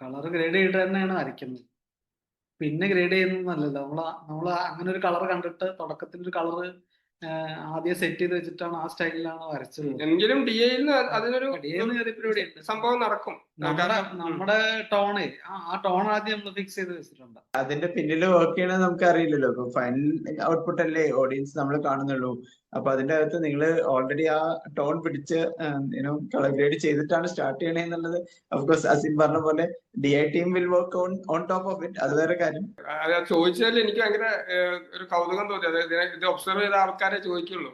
കളർ ഗ്രേഡ് ചെയ്തിട്ട് തന്നെയാണ് വരയ്ക്കുന്നത്, പിന്നെ ഗ്രേഡ് ചെയ്യുന്നതല്ലല്ലോ. നമ്മള് അങ്ങനെ ഒരു കളർ കണ്ടിട്ട് തുടക്കത്തിൽ ഒരു കളറ് ആദ്യം സെറ്റ് ചെയ്ത് വെച്ചിട്ടാണ് ആ സ്റ്റൈലിലാണ് വരച്ചത്. എങ്കിലും ഡി എയിൽ അതിനൊരു സംഭവം നടക്കും. നമ്മുടെ ടോണ് ആ ടോൺ ആദ്യം നമ്മൾ ഫിക്സ് ചെയ്ത് വെച്ചിട്ടുണ്ട്. അതിന്റെ പിന്നിൽ വർക്ക് ചെയ്യണത് നമുക്ക് അറിയില്ലല്ലോ. ഇപ്പൊ ഫൈനൽ ഔട്ട്പുട്ട് അല്ലേ ഓഡിയൻസ് നമ്മൾ കാണുന്നുള്ളൂ. അപ്പൊ അതിന്റെ അകത്ത് നിങ്ങൾ ഓൾറെഡി ആ ടോൺ പിടിച്ച് കളർ ഗ്രേഡ് ചെയ്തിട്ടാണ് സ്റ്റാർട്ട് ചെയ്യണേ എന്നുള്ളത് ഓഫ്കോഴ്സ് അസിൻ പറഞ്ഞ പോലെ DI team will work on top of it. അത് വേറെ കാര്യം. ചോദിച്ചാൽ എനിക്ക് ഭയങ്കര ഒരു കൗതുകം തോന്നി. അതായത് ഇത് ഒബ്സർവ് ചെയ്ത ആൾക്കാരെ ചോദിക്കുള്ളൂ.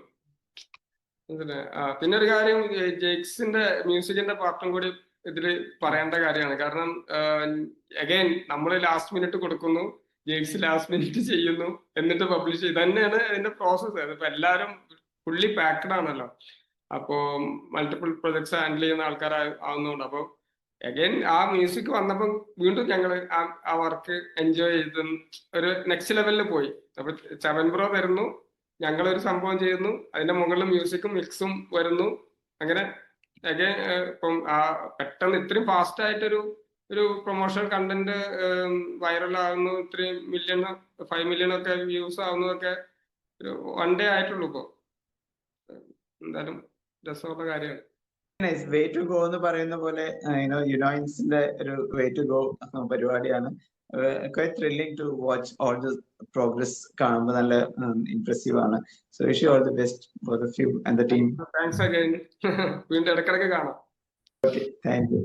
പിന്നെ ഒരു കാര്യം, ജെയ്ക്സിന്റെ മ്യൂസിക്കിന്റെ പാർട്ടും കൂടി ഇതിൽ പറയേണ്ട കാര്യമാണ്. കാരണം അഗൈൻ നമ്മൾ ലാസ്റ്റ് മിനിറ്റ് കൊടുക്കുന്നു, ജെയ്ക്സ് ലാസ്റ്റ് മിനിറ്റ് ചെയ്യുന്നു, എന്നിട്ട് പബ്ലിഷ് ചെയ്യും. തന്നെയാണ് അതിന്റെ പ്രോസസ്സ്. അതിപ്പോ എല്ലാവരും ഫുള്ളി പാക്ഡ് ആണല്ലോ. അപ്പോ മൾട്ടിപ്പിൾ പ്രൊജക്ട്സ് ഹാൻഡിൽ ചെയ്യുന്ന ആൾക്കാർ ആവുന്നതുകൊണ്ട് അപ്പൊ അഗൈൻ ആ മ്യൂസിക് വന്നപ്പോൾ വീണ്ടും ഞങ്ങൾ ആ വർക്ക് എൻജോയ് ചെയ്ത് ഒരു നെക്സ്റ്റ് ലെവലിൽ പോയി. അപ്പൊ 7 Pro തരുന്നു, ഞങ്ങളൊരു സംഭവം ചെയ്യുന്നു, അതിന്റെ മുകളിൽ മ്യൂസിക്കും മിക്സും വരുന്നു. അങ്ങനെ അഗൈൻ ഇപ്പം പെട്ടെന്ന് ഇത്രയും ഫാസ്റ്റ് ആയിട്ടൊരു പ്രൊമോഷണൽ കണ്ടന്റ് വൈറൽ ആകുന്നു, ഇത്രയും 5 million ഒക്കെ വ്യൂസ് ആവുന്നതൊക്കെ ഒരു 1 day ആയിട്ടുള്ളൂ. ഇപ്പോ എന്തായാലും രസമുള്ള കാര്യമാണ്. വേ ടു ഗോ എന്ന് പറയുന്ന പോലെ യുനോയിൻസിന്റെ ഒരു വേ ടു ഗോ പരിപാടിയാണ്. quite thrilling to watch all the progress. കാണുമ്പോൾ നല്ല ഇംപ്രസീവ് ആണ്. So wish you all the best, both of you and the team. Thanks again. വീണ്ടും ഇടക്കിടക്ക് കാണാം. Okay, thank you.